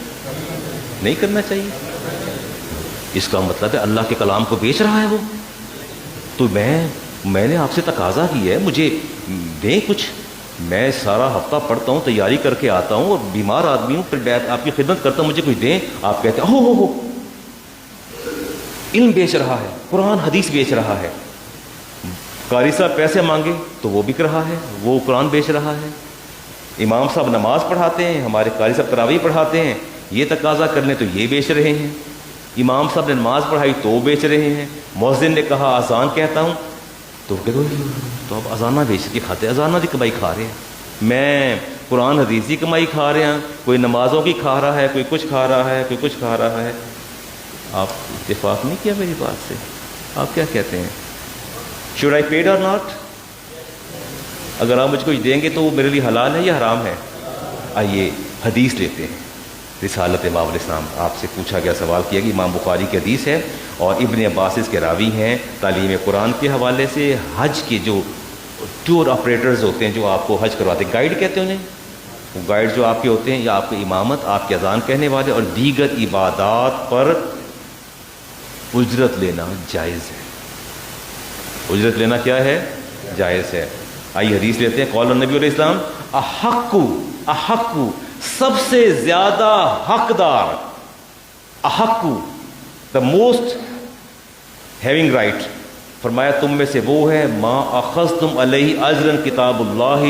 Speaker 1: نہیں کرنا چاہیے. اس کا مطلب ہے اللہ کے کلام کو بیچ رہا ہے وہ. تو میں نے آپ سے تقاضا کی ہے مجھے دیں کچھ. میں سارا ہفتہ پڑھتا ہوں، تیاری کر کے آتا ہوں اور بیمار آدمی ہوں، پھر آپ کی خدمت کرتا ہوں، مجھے کچھ دیں. آپ کہتے ہیں ہو علم بیچ رہا ہے، قرآن حدیث بیچ رہا ہے. قاری صاحب پیسے مانگے تو وہ بک رہا ہے، وہ قرآن بیچ رہا ہے. امام صاحب نماز پڑھاتے ہیں، ہمارے قاری صاحب تراویح پڑھاتے ہیں، یہ تقاضا کر لیں تو یہ بیچ رہے ہیں. امام صاحب نے نماز پڑھائی تو وہ بیچ رہے ہیں. مؤذن نے کہا اذان کہتا ہوں تو اب اذانہ بیچ کے کھاتے، اذانہ کی کمائی کھا رہے ہیں. میں قرآن حدیث کی کمائی کھا رہے ہیں، کوئی نمازوں کی کھا رہا ہے، کوئی کچھ کھا رہا ہے، کوئی کچھ کھا رہا ہے. آپ اتفاق نہیں کیا میری بات سے؟ آپ کیا کہتے ہیں؟ شوڈ آئی پیڈ اور ناٹ؟ اگر آپ مجھ کو دیں گے تو وہ میرے لیے حلال ہے یا حرام ہے؟ آئیے حدیث لیتے ہیں. رسالت امام الاسلام، آپ سے پوچھا گیا، سوال کیا کہ امام بخاری کی حدیث ہے اور ابن عباس اس کے راوی ہیں. تعلیم قرآن کے حوالے سے حج کے جو ٹور آپریٹرز ہوتے ہیں جو آپ کو حج کرواتے ہیں، گائیڈ کہتے ہیں انہیں، وہ گائیڈ جو آپ کے ہوتے ہیں، یا آپ کی امامت، آپ کے اذان کہنے والے اور دیگر عبادات پر اجرت لینا جائز ہے. اجرت لینا کیا ہے؟ جائز ہے. آئیے حدیث لیتے ہیں. قول النبی علیہ السلام احق سب سے زیادہ حقدار، احق دا موسٹ ہیونگ رائٹ، فرمایا تم میں سے وہ ہے ما اخذتم علیہ اجرا کتاب اللہ،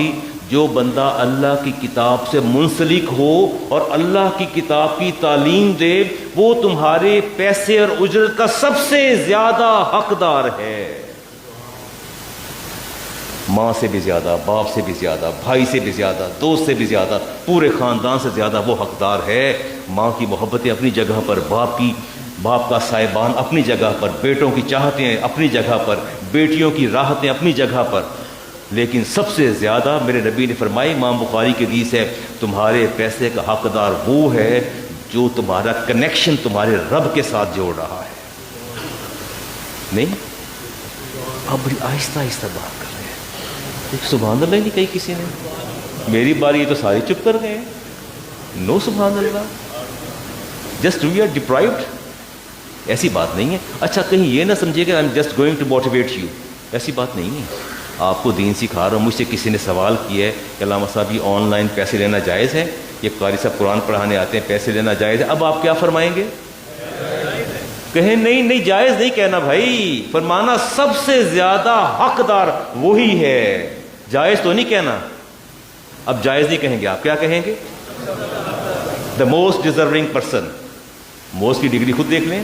Speaker 1: جو بندہ اللہ کی کتاب سے منسلک ہو اور اللہ کی کتاب کی تعلیم دے، وہ تمہارے پیسے اور اجرت کا سب سے زیادہ حقدار ہے. ماں سے بھی زیادہ، باپ سے بھی زیادہ، بھائی سے بھی زیادہ، دوست سے بھی زیادہ، پورے خاندان سے زیادہ وہ حقدار ہے. ماں کی محبتیں اپنی جگہ پر، باپ کا سائبان اپنی جگہ پر، بیٹوں کی چاہتیں اپنی جگہ پر، بیٹیوں کی راحتیں اپنی جگہ پر. لیکن سب سے زیادہ میرے نبی نے فرمائی، امام بخاری کی حدیث ہے، تمہارے پیسے کا حقدار وہ ہے جو تمہارا کنیکشن تمہارے رب کے ساتھ جوڑ رہا ہے. نہیں، اب بڑی آہستہ آہستہ بات کر رہے ہیں. سبحان اللہ نہیں کہی کسی نے. میری باری تو ساری چپ کر گئے. نو سبحان اللہ. Just we are deprived. ایسی بات نہیں ہے. اچھا کہیں یہ نہ سمجھے گا I am just going to motivate you, ایسی بات نہیں ہے. آپ کو دین سکھا رہا ہوں. مجھ سے کسی نے سوال کیا ہے کہ علامہ صاحب یہ آن لائن پیسے لینا جائز ہے، یہ قاری صاحب قرآن پڑھانے آتے ہیں پیسے لینا جائز ہے، اب آپ کیا فرمائیں گے؟ کہیں نہیں جائز نہیں کہنا بھائی، فرمانا سب سے زیادہ حقدار وہی ہے، جائز تو نہیں کہنا. اب جائز نہیں کہیں گے، آپ کیا کہیں گے؟ The most deserving person. Most کی ڈگری خود دیکھ لیں،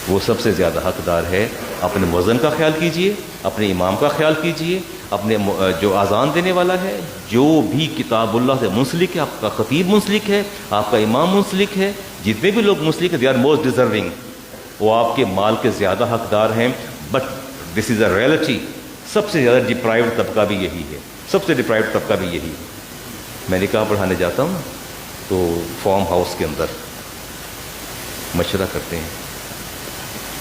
Speaker 1: وہ سب سے زیادہ حقدار ہے. اپنے مؤذن کا خیال کیجئے، اپنے امام کا خیال کیجئے، اپنے جو اذان دینے والا ہے، جو بھی کتاب اللہ سے منسلک ہے، آپ کا خطیب منسلک ہے، آپ کا امام منسلک ہے، جتنے بھی لوگ منسلک ہیں، دے آر موسٹ ڈیزرونگ. وہ آپ کے مال کے زیادہ حقدار ہیں. But this is a reality. سب سے زیادہ ڈپرائیوڈ طبقہ بھی یہی ہے، سب سے ڈپرائیوڈ طبقہ بھی یہی ہے. میں نکاح پڑھانے جاتا ہوں تو فارم ہاؤس کے اندر مشورہ کرتے ہیں،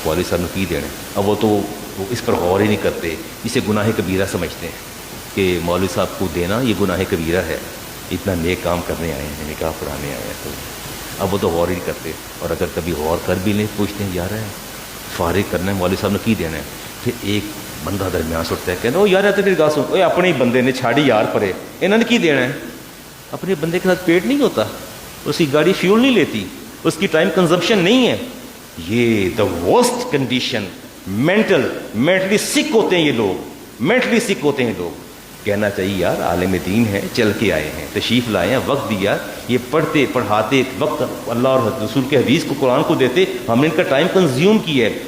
Speaker 1: والد صاحب نے کی دینے. اب وہ اس پر غور ہی نہیں کرتے، اسے گناہ کبیرہ سمجھتے ہیں کہ مولوی صاحب کو دینا یہ گناہ کبیرہ ہے، اتنا نیک کام کرنے آئے ہیں، نکاح پڑھانے آئے ہیں. تو اب وہ تو غور ہی نہیں کرتے. اور اگر کبھی غور کر بھی لیں، پوچھتے ہیں یار فارغ کرنا ہے، مولوی صاحب نے کی دینا ہے. پھر ایک بندہ درمیان سٹتا ہے، کہنا وہ یار تو پھر گا سن، اپنے ہی بندے نے چھاڑی یار پرے، انہوں نے کی دینا ہے. اپنے بندے کے ساتھ پیٹ نہیں ہوتا، اس کی گاڑی فیول نہیں لیتی، اس کی ٹائم کنزمپشن نہیں ہے. یہ دا ورسٹ کنڈیشن. مینٹلی سک ہوتے ہیں یہ لوگ، مینٹلی سک ہوتے ہیں لوگ. کہنا چاہیے یار عالم دین ہے، چل کے آئے ہیں، تشریف لائے ہیں، وقت دیا، یہ پڑھتے پڑھاتے وقت اللہ اور رسول کے حدیث کو قرآن کو دیتے، ہم نے ان کا ٹائم کنزیوم کیا ہے.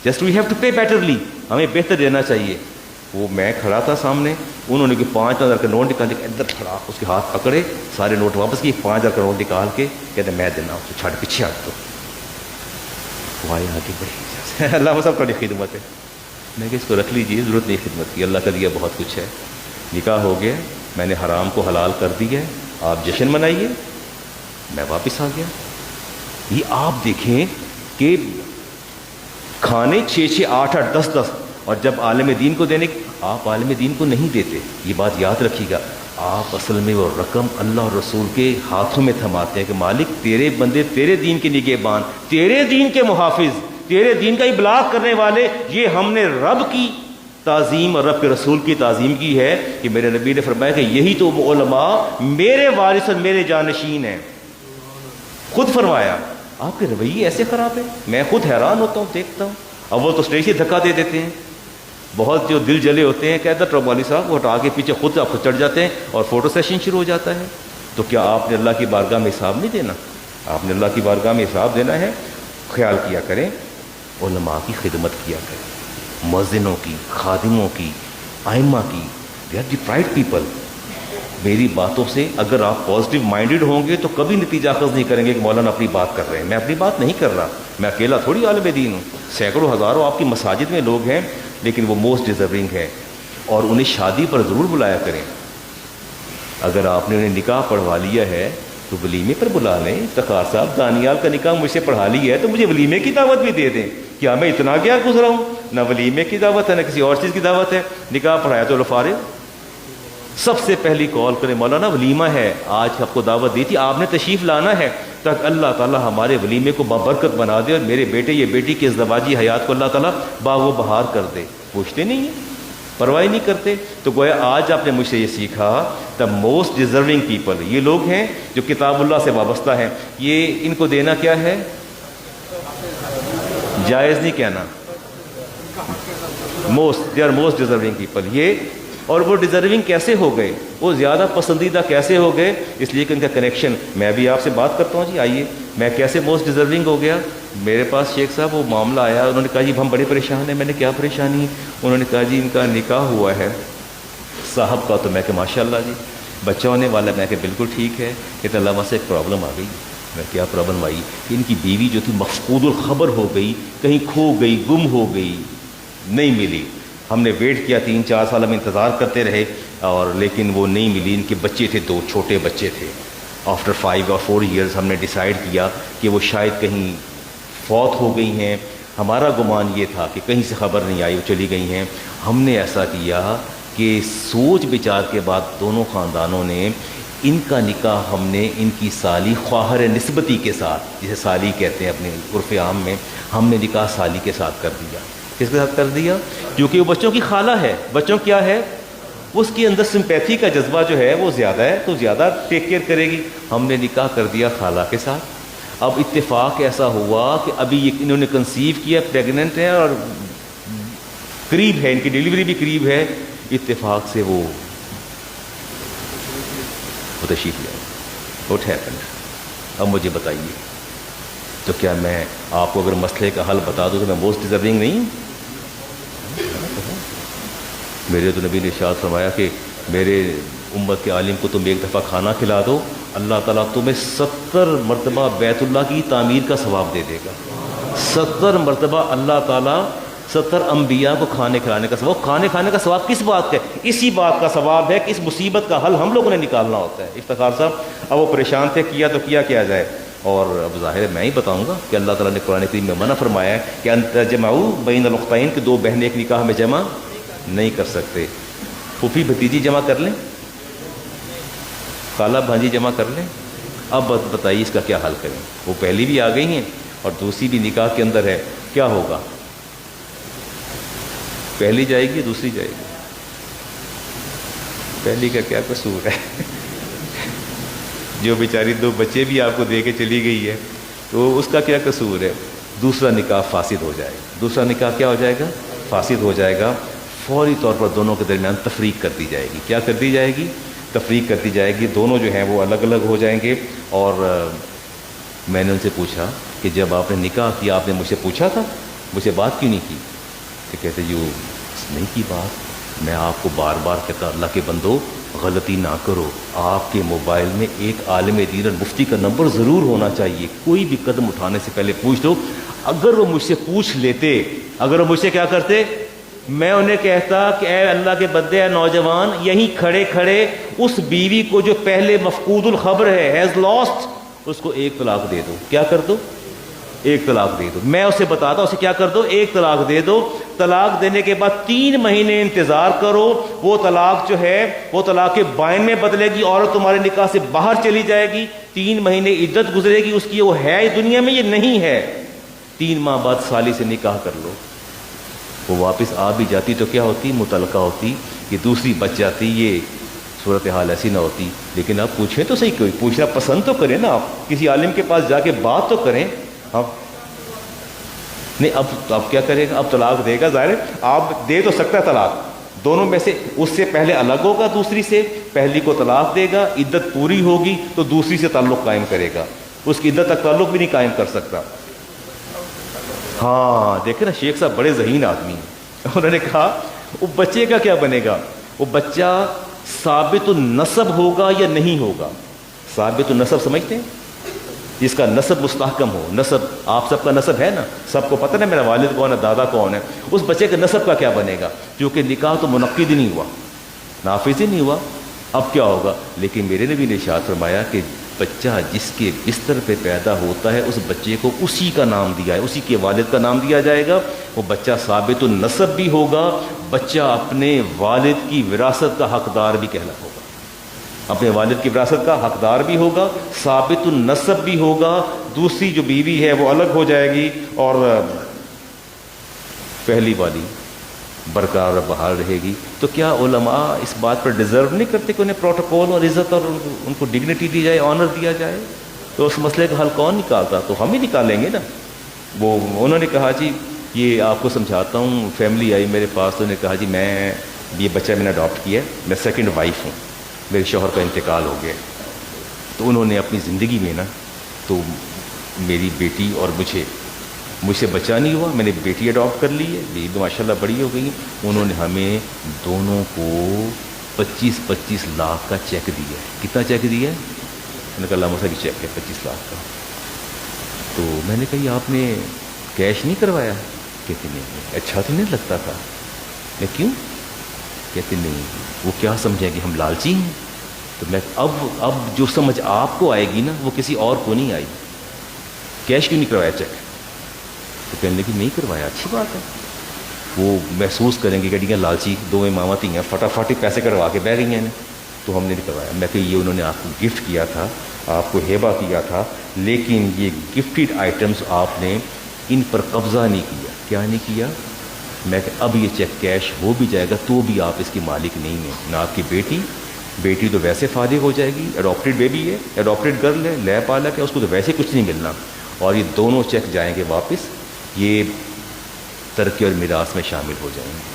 Speaker 1: Just we have to pay betterly, ہمیں بہتر دینا چاہیے. وہ میں کھڑا تھا سامنے، انہوں نے کہ 5,000 کا نوٹ نکال کے ادھر کھڑا، اس کے ہاتھ پکڑے، سارے نوٹ واپس کیے، 5,000 کا نوٹ نکال کے کہتے میں دینا ہوں، چھاڑ پیچھے ہٹ. تو آگے بڑھی اللہ صاحب کی خدمت ہے. میں کہ اس کو رکھ لیجیے، ضرورت نہیں خدمت کی، اللہ کا دیا بہت کچھ ہے. نکاح ہو گیا، میں نے حرام کو حلال کر دیا ہے، آپ جشن منائیے. میں واپس آ گیا. یہ آپ دیکھیں کہ کھانے 6 8 8 10 10، اور جب عالم دین کو دینے، آپ عالم دین کو نہیں دیتے، یہ بات یاد رکھیے گا، آپ اصل میں وہ رقم اللہ اور رسول کے ہاتھوں میں تھماتے ہیں کہ مالک تیرے بندے تیرے دین کے نگہبان، تیرے دین کے محافظ، تیرے دین کا ابلاغ کرنے والے، یہ ہم نے رب کی تعظیم اور رب کے رسول کی تعظیم کی ہے کہ میرے نبی نے فرمایا کہ یہی تو علماء میرے وارث اور میرے جانشین ہیں. خود فرمایا. آپ کے رویے ایسے خراب ہیں، میں خود حیران ہوتا ہوں دیکھتا ہوں. اول تو اسٹیج سے دھکا دے دیتے ہیں، بہت جو دل جلے ہوتے ہیں کہتا ٹرب والی صاحب وہ ہٹا کے پیچھے خود آپ خود چڑھ جاتے ہیں اور فوٹو سیشن شروع ہو جاتا ہے. تو کیا آپ نے اللہ کی بارگاہ میں حساب نہیں دینا؟ آپ نے اللہ کی بارگاہ میں حساب دینا ہے. خیال کیا کریں، علماء کی خدمت کیا کریں، مؤذنوں کی، خادموں کی، ائمہ کی. They are deprived people. میری باتوں سے اگر آپ پازیٹیو مائنڈیڈ ہوں گے تو کبھی نتیجہ اخذ نہیں کریں گے کہ مولانا اپنی بات کر رہے ہیں. میں اپنی بات نہیں کر رہا، میں اکیلا تھوڑی عالم دین ہوں. سینکڑوں ہزاروں آپ کی مساجد میں لوگ ہیں، لیکن وہ موسٹ ڈیزرونگ ہے، اور انہیں شادی پر ضرور بلایا کریں. اگر آپ نے انہیں نکاح پڑھوا لیا ہے تو ولیمے پر بلا لیں. افتخار صاحب دانیال کا نکاح مجھ سے پڑھا لیا ہے تو مجھے ولیمے کی دعوت بھی دے دیں. کیا میں اتنا کیا گزرا ہوں؟ نہ ولیمے کی دعوت ہے، نہ کسی اور چیز کی دعوت ہے. نکاح پڑھایا تو فارغ. سب سے پہلی کال کریں، مولانا ولیمہ ہے، آج آپ کو دعوت دی تھی، آپ نے تشریف لانا ہے تاکہ اللہ تعالیٰ ہمارے ولیمے کو بابرکت بنا دے اور میرے بیٹے یا بیٹی کی ازدواجی حیات کو اللہ تعالیٰ باغ و بہار کر دے. پوچھتے نہیں ہیں، پرواہ نہیں کرتے. تو گویا آج آپ نے مجھ سے یہ سیکھا، دا موسٹ ڈیزرونگ پیپل یہ لوگ ہیں جو کتاب اللہ سے وابستہ ہیں. یہ ان کو دینا کیا ہے؟ جائز نہیں کہنا، they are most deserving people. یہ اور وہ ڈیزرونگ کیسے ہو گئے، وہ زیادہ پسندیدہ کیسے ہو گئے؟ اس لیے کہ ان کا کنیکشن. میں بھی آپ سے بات کرتا ہوں جی، آئیے. میں کیسے موسٹ ڈیزرونگ ہو گیا؟ میرے پاس شیخ صاحب وہ معاملہ آیا، انہوں نے کہا جی ہم بڑے پریشان ہیں. میں نے کیا پریشانی ہے؟ انہوں نے کہا جی ان کا نکاح ہوا ہے صاحب کا. تو میں کہ ماشاء اللہ جی بچہ ہونے والا. میں کہ بالکل ٹھیک ہے. کہتے اللہ سے ایک پرابلم آ گئی. میں کیا پرابلم آئی؟ کہ ان کی بیوی جو تھی مفقود الخبر ہو گئی، کہیں کھو گئی، گم ہو گئی، نہیں ملی. ہم نے ویٹ کیا، 3 4 سال ہم انتظار کرتے رہے، اور لیکن وہ نہیں ملی. ان کے بچے تھے، 2 چھوٹے بچے تھے. آفٹر 5 اور 4 ایئرز ہم نے ڈیسائیڈ کیا کہ وہ شاید کہیں فوت ہو گئی ہیں. ہمارا گمان یہ تھا کہ کہیں سے خبر نہیں آئی، وہ چلی گئی ہیں. ہم نے ایسا کیا کہ سوچ بچار کے بعد دونوں خاندانوں نے ان کا نکاح ہم نے ان کی سالی خواہر نسبتی کے ساتھ، جسے سالی کہتے ہیں اپنے عرف عام میں، ہم نے نکاح سالی کے ساتھ کر دیا. کس کے ساتھ کر دیا؟ کیونکہ وہ بچوں کی خالہ ہے. بچوں کیا ہے؟ اس کے اندر سمپیتھی کا جذبہ جو ہے وہ زیادہ ہے، تو زیادہ ٹیک کیئر کرے گی. ہم نے نکاح کر دیا خالہ کے ساتھ. اب اتفاق ایسا ہوا کہ ابھی انہوں نے کنسیو کیا، پریگننٹ ہے اور قریب ہے، ان کی ڈیلیوری بھی قریب ہے. اتفاق سے وہ تشریف لے. What happened? اب مجھے بتائیے، تو کیا میں آپ کو اگر مسئلے کا حل بتا دوں تو میں موسٹ ڈیزرونگ نہیں ہوں؟ میرے تو نبی نے ارشاد فرمایا کہ میرے امت کے عالم کو تم ایک دفعہ کھانا کھلا دو، اللہ تعالیٰ تمہیں 70 مرتبہ بیت اللہ کی تعمیر کا ثواب دے دے گا. 70 مرتبہ اللہ تعالیٰ 70 انبیاء کو کھانے کھلانے کا ثواب. کھانے کھانے کا ثواب کس بات کا ہے؟ اسی بات کا ثواب ہے کہ اس مصیبت کا حل ہم لوگوں نے نکالنا ہوتا ہے. افتخار صاحب اب وہ پریشان تھے، کیا تو کیا جائے. اور اب ظاہر ہے میں ہی بتاؤں گا کہ اللہ تعالیٰ نے قرآن کریم میں منع فرمایا ہے کہ انت جمعوا بین الاختین، کہ 2 بہنیں ایک نکاح میں جمع نہیں کر سکتے. پھوپھی بھتیجی جمع کر لیں، خالہ بھانجی جمع کر لیں. اب بتائیے اس کا کیا حل کریں؟ وہ پہلی بھی آ گئی ہیں اور دوسری بھی نکاح کے اندر ہے. کیا ہوگا؟ پہلی جائے گی، دوسری جائے گی. پہلی کا کیا قصور ہے؟ جو بیچاری 2 بچے بھی آپ کو دے کے چلی گئی ہے تو اس کا کیا قصور ہے؟ دوسرا نکاح فاسد ہو جائے گا. دوسرا نکاح کیا ہو جائے گا؟ فاسد ہو جائے گا. فوری طور پر دونوں کے درمیان تفریق کر دی جائے گی. کیا کر دی جائے گی؟ تفریق کر دی جائے گی. دونوں جو ہیں وہ الگ الگ ہو جائیں گے. اور میں نے ان سے پوچھا کہ جب آپ نے نکاح کیا آپ نے مجھ سے پوچھا تھا، مجھ سے بات کیوں نہیں کی؟ کہ کہتے جو نہیں کی بات. میں آپ کو بار بار کہتا اللہ کے بندو غلطی نہ کرو. آپ کے موبائل میں ایک عالم دین اور مفتی کا نمبر ضرور ہونا چاہیے. کوئی بھی قدم اٹھانے سے پہلے پوچھ لو. اگر وہ مجھ سے پوچھ لیتے، اگر وہ مجھ سے کیا کرتے، میں انہیں کہتا کہ اے اللہ کے بندے، اے نوجوان، یہیں کھڑے کھڑے اس بیوی کو جو پہلے مفقود الخبر ہے، ہیز لاسٹ، اس کو 1 طلاق دے دو. کیا کر دو؟ ایک طلاق دے دو. میں اسے بتاتا ہوں اسے کیا کر دو, ایک طلاق دے دو. طلاق دینے کے بعد 3 مہینے انتظار کرو, وہ طلاق جو ہے وہ طلاق بائن میں بدلے گی, عورت تمہارے نکاح سے باہر چلی جائے گی. 3 مہینے عدت گزرے گی اس کی, وہ ہے دنیا میں, یہ نہیں ہے. 3 ماہ بعد سالی سے نکاح کر لو, وہ واپس آ بھی جاتی تو کیا ہوتی, متعلقہ ہوتی, کہ دوسری بچ جاتی. یہ صورتحال ایسی نہ ہوتی. لیکن آپ پوچھیں تو صحیح, کوئی پوچھنا پسند تو کریں نا, آپ کسی عالم کے پاس جا کے بات تو کریں. آپ نہیں, اب کیا کرے گا, اب طلاق دے گا, ظاہر ہے آپ دے تو سکتا ہے طلاق, دونوں میں سے اس سے پہلے الگ ہوگا دوسری سے, پہلی کو طلاق دے گا, عدت پوری ہوگی تو دوسری سے تعلق قائم کرے گا. اس کی عدت تک تعلق بھی نہیں قائم کر سکتا. ہاں دیکھیں نا, شیخ صاحب بڑے ذہین آدمی ہیں, انہوں نے کہا وہ بچے کا کیا بنے گا, وہ بچہ ثابت النسب ہوگا یا نہیں ہوگا. ثابت النسب سمجھتے ہیں, جس کا نسب مستحکم ہو. نسب آپ سب کا نسب ہے نا, سب کو پتہ نا میرا والد کون ہے, دادا کون ہے. اس بچے کے نسب کا کیا بنے گا, کیونکہ نکاح تو منعقد ہی نہیں ہوا, نافذ ہی نہیں ہوا. اب کیا ہوگا. لیکن میرے نبی نے ارشاد فرمایا کہ بچہ جس کے بستر پہ پیدا ہوتا ہے اس بچے کو اسی کا نام دیا ہے, اسی کے والد کا نام دیا جائے گا. وہ بچہ ثابت النسب بھی ہوگا, بچہ اپنے والد کی وراثت کا حقدار بھی کہلا ہوگا, اپنے والد کی وراثت کا حقدار بھی ہوگا, ثابت النسب بھی ہوگا. دوسری جو بیوی ہے وہ الگ ہو جائے گی اور پہلی والی برقرار بحال رہے گی. تو کیا علماء اس بات پر ڈیزرو نہیں کرتے کہ انہیں پروٹوکول اور عزت اور ان کو ڈگنیٹی دی جائے, آنر دیا جائے؟ تو اس مسئلے کا حل کون نکالتا, تو ہم ہی نکالیں گے نا. وہ انہوں نے کہا جی یہ آپ کو سمجھاتا ہوں, فیملی آئی میرے پاس تو انہوں نے کہا جی میں یہ بچہ میں نے اڈاپٹ کیا ہے, میں سیکنڈ وائف ہوں, میرے شوہر کا انتقال ہو گیا. تو انہوں نے اپنی زندگی میں نا تو میری بیٹی اور مجھ سے بچہ نہیں ہوا, میں نے بیٹی اڈاپٹ کر لی ہے, بیٹی تو ماشاء اللہ بڑی ہو گئی. انہوں نے ہمیں دونوں کو 25-25 لاکھ کا چیک دیا ہے. کتنا چیک دیا ہے؟ میں نے کہا اللہ مسا کی چیک ہے 25 لاکھ کا. تو میں نے کہا یہ آپ نے کیش نہیں کروایا؟ کہتے نہیں. اچھا تو نہیں لگتا تھا. میں کیوں؟ کہتے نہیں, وہ کیا سمجھیں کہ ہم لالچی ہیں. تو میں اب جو سمجھ آپ کو آئے گی نا وہ کسی اور کو نہیں آئی. کیش کیوں نہیں کروایا چیک؟ تو کہنے لگی نہیں کروایا. اچھی بات ہے, وہ محسوس کریں گے کہ ڈیاں لالچی دو ماما تھی ہیں, فٹافٹ ہی پیسے کروا کے بہ گئی ہیں. تو ہم نے نہیں کروایا. میں کہ یہ انہوں نے آپ کو گفٹ کیا تھا, آپ کو ہیبہ کیا تھا, لیکن یہ گفٹڈ آئٹمس آپ نے ان پر قبضہ نہیں کیا. کیا نہیں کیا؟ میں کہ اب یہ چیک کیش ہو بھی جائے گا تو بھی آپ اس کی مالک نہیں ہیں. نہ آپ کی بیٹی تو ویسے فارغ ہو جائے گی, اڈاپٹیڈ بیبی ہے, اڈاپٹیڈ گرل ہے, لے پالک ہے, اس کو تو ویسے کچھ نہیں ملنا. اور یہ دونوں چیک جائیں گے واپس, یہ ترکے اور میراث میں شامل ہو جائیں گے.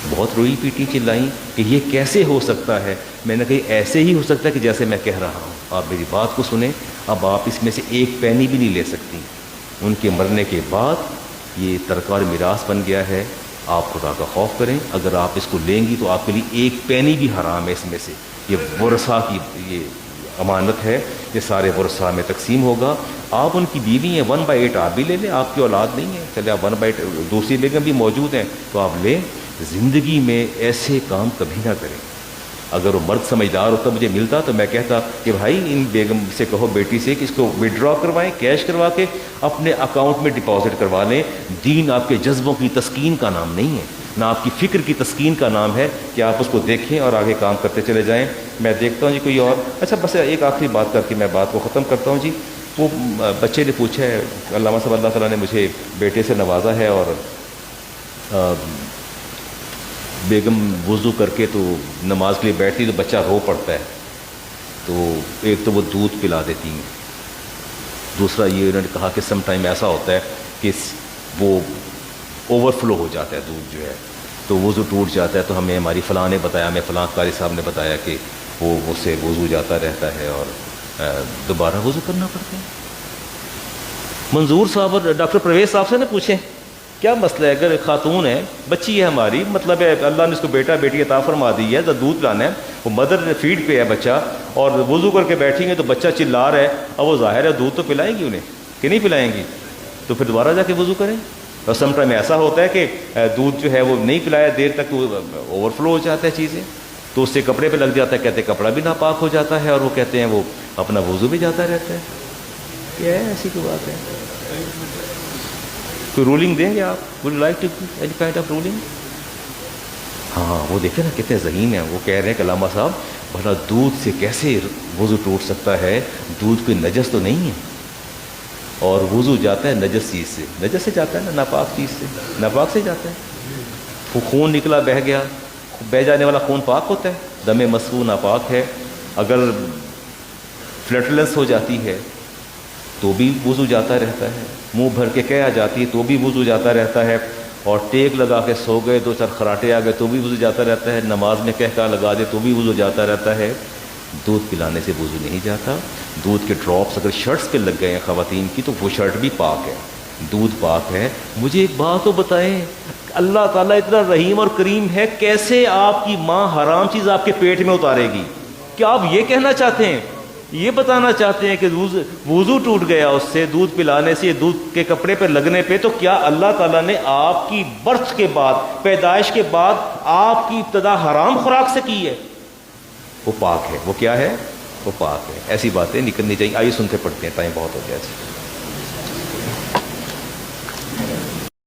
Speaker 1: بہت روئی پیٹی چلائیں کہ یہ کیسے ہو سکتا ہے. میں نے کہا ایسے ہی ہو سکتا ہے کہ جیسے میں کہہ رہا ہوں. آپ میری بات کو سنیں, اب آپ اس میں سے ایک پینی بھی نہیں لے سکتی. ان کے مرنے کے بعد یہ ترکہ اور میراث بن گیا ہے. آپ خدا کا خوف کریں, اگر آپ اس کو لیں گی تو آپ کے لیے ایک پینی بھی حرام ہے اس میں سے. یہ ورثہ کی یہ امانت ہے, یہ سارے ورثہ میں تقسیم ہوگا. آپ ان کی بیوی ہیں, 1/8 آپ بھی لے لیں, آپ کی اولاد نہیں ہے, چلے آپ 1/8 دوسری بیگم بھی موجود ہیں تو آپ لیں. زندگی میں ایسے کام کبھی نہ کریں. اگر وہ مرد سمجھدار ہوتا مجھے ملتا تو میں کہتا کہ بھائی ان بیگم سے کہو, بیٹی سے, کہ اس کو وڈرا کروائیں, کیش کروا کے اپنے اکاؤنٹ میں ڈپازٹ کروا لیں. دین آپ کے جذبوں کی تسکین کا نام نہیں ہے, نہ آپ کی فکر کی تسکین کا نام ہے کہ آپ اس کو دیکھیں اور آگے کام کرتے چلے جائیں. میں دیکھتا ہوں جی کوئی اور. اچھا بس ایک آخری بات کر کے میں بات کو ختم کرتا ہوں. جی وہ بچے نے پوچھا ہے, علامہ صاحب اللہ تعالیٰ نے مجھے بیٹے سے نوازا ہے, اور بیگم وضو کر کے تو نماز کے لیے بیٹھتی تو بچہ رو پڑتا ہے. تو ایک تو وہ دودھ پلا دیتی ہیں, دوسرا یہ انہوں نے کہا کہ سم ٹائم ایسا ہوتا ہے کہ وہ اوور فلو ہو جاتا ہے دودھ جو ہے, تو وضو ٹوٹ جاتا ہے. تو ہمیں ہماری فلاں نے بتایا, ہمیں فلاں قاری صاحب نے بتایا کہ وہ اس سے وضو جاتا رہتا ہے اور دوبارہ وضو کرنا پڑتا ہے. منظور صاحب اور ڈاکٹر پرویز صاحب سے نہ پوچھیں کیا مسئلہ ہے. اگر خاتون ہے, بچی ہے ہماری, مطلب ہے اللہ نے اس کو بیٹا بیٹی عطا فرما دی ہے, تو دودھ پلانا ہے, وہ مدر فیڈ پہ ہے بچہ, اور وضو کر کے بیٹھیں گے تو بچہ چلا رہا ہے. اب وہ ظاہر ہے دودھ تو پلائیں گی انہیں کہ نہیں پلائیں گی, تو پھر دوبارہ جا کے وضو کریں. اور سم ٹائم ایسا ہوتا ہے کہ دودھ جو ہے وہ نہیں پلایا دیر تک تو اوور فلو ہو جاتا ہے چیزیں, تو اس سے کپڑے پہ لگ جاتا ہے, کہتے ہیں کپڑا بھی ناپاک ہو جاتا ہے, اور وہ کہتے ہیں وہ اپنا وضو بھی جاتا رہتا ہے. کیا ہے ایسی کوئی بات ہے؟ کوئی رولنگ دیں گے آپ؟ Would like to any kind of ruling? ہاں وہ دیکھیں نا کتنے ذہین ہیں. وہ کہہ رہے ہیں کہ علامہ صاحب بھلا دودھ سے کیسے وضو ٹوٹ سکتا ہے؟ دودھ کوئی نجس تو نہیں ہے، اور وضو جاتا ہے نجس چیز سے. نجس سے جاتا ہے نا، ناپاک چیز سے، ناپاک سے جاتا ہے. وہ خون نکلا، بہہ گیا، بہہ جانے والا خون پاک ہوتا ہے؟ دم مسفوح ناپاک ہے. اگر فلٹلنس ہو جاتی ہے تو بھی وضو جاتا رہتا ہے. منہ بھر کے کہہ آ جاتی ہے تو بھی وضو جاتا رہتا ہے. اور ٹیک لگا کے سو گئے، دو چار خراٹے آ گئے تو بھی وضو جاتا رہتا ہے. نماز میں کہہ کا لگا دے تو بھی وضو جاتا رہتا ہے. دودھ پلانے سے وضو نہیں جاتا. دودھ کے ڈراپس اگر شرٹس پہ لگ گئے ہیں خواتین کی تو وہ شرٹ بھی پاک ہے، دودھ پاک ہے. مجھے ایک بات تو بتائیں، اللہ تعالیٰ اتنا رحیم اور کریم ہے، کیسے آپ کی ماں حرام چیز آپ کے پیٹ میں اتارے گی؟ کیا آپ یہ کہنا چاہتے ہیں، یہ بتانا چاہتے ہیں کہ وضو ٹوٹ گیا اس سے، دودھ پلانے سے، دودھ کے کپڑے پہ لگنے پہ، تو کیا اللہ تعالیٰ نے آپ کی برتھ کے بعد، پیدائش کے بعد آپ کی ابتدا حرام خوراک سے کی ہے؟ وہ پاک ہے. وہ کیا ہے؟ وہ پاک ہے. ایسی باتیں نکلنی چاہیے. آئیے سن کے پڑھتے ہیں، ٹائم بہت ہو گیا.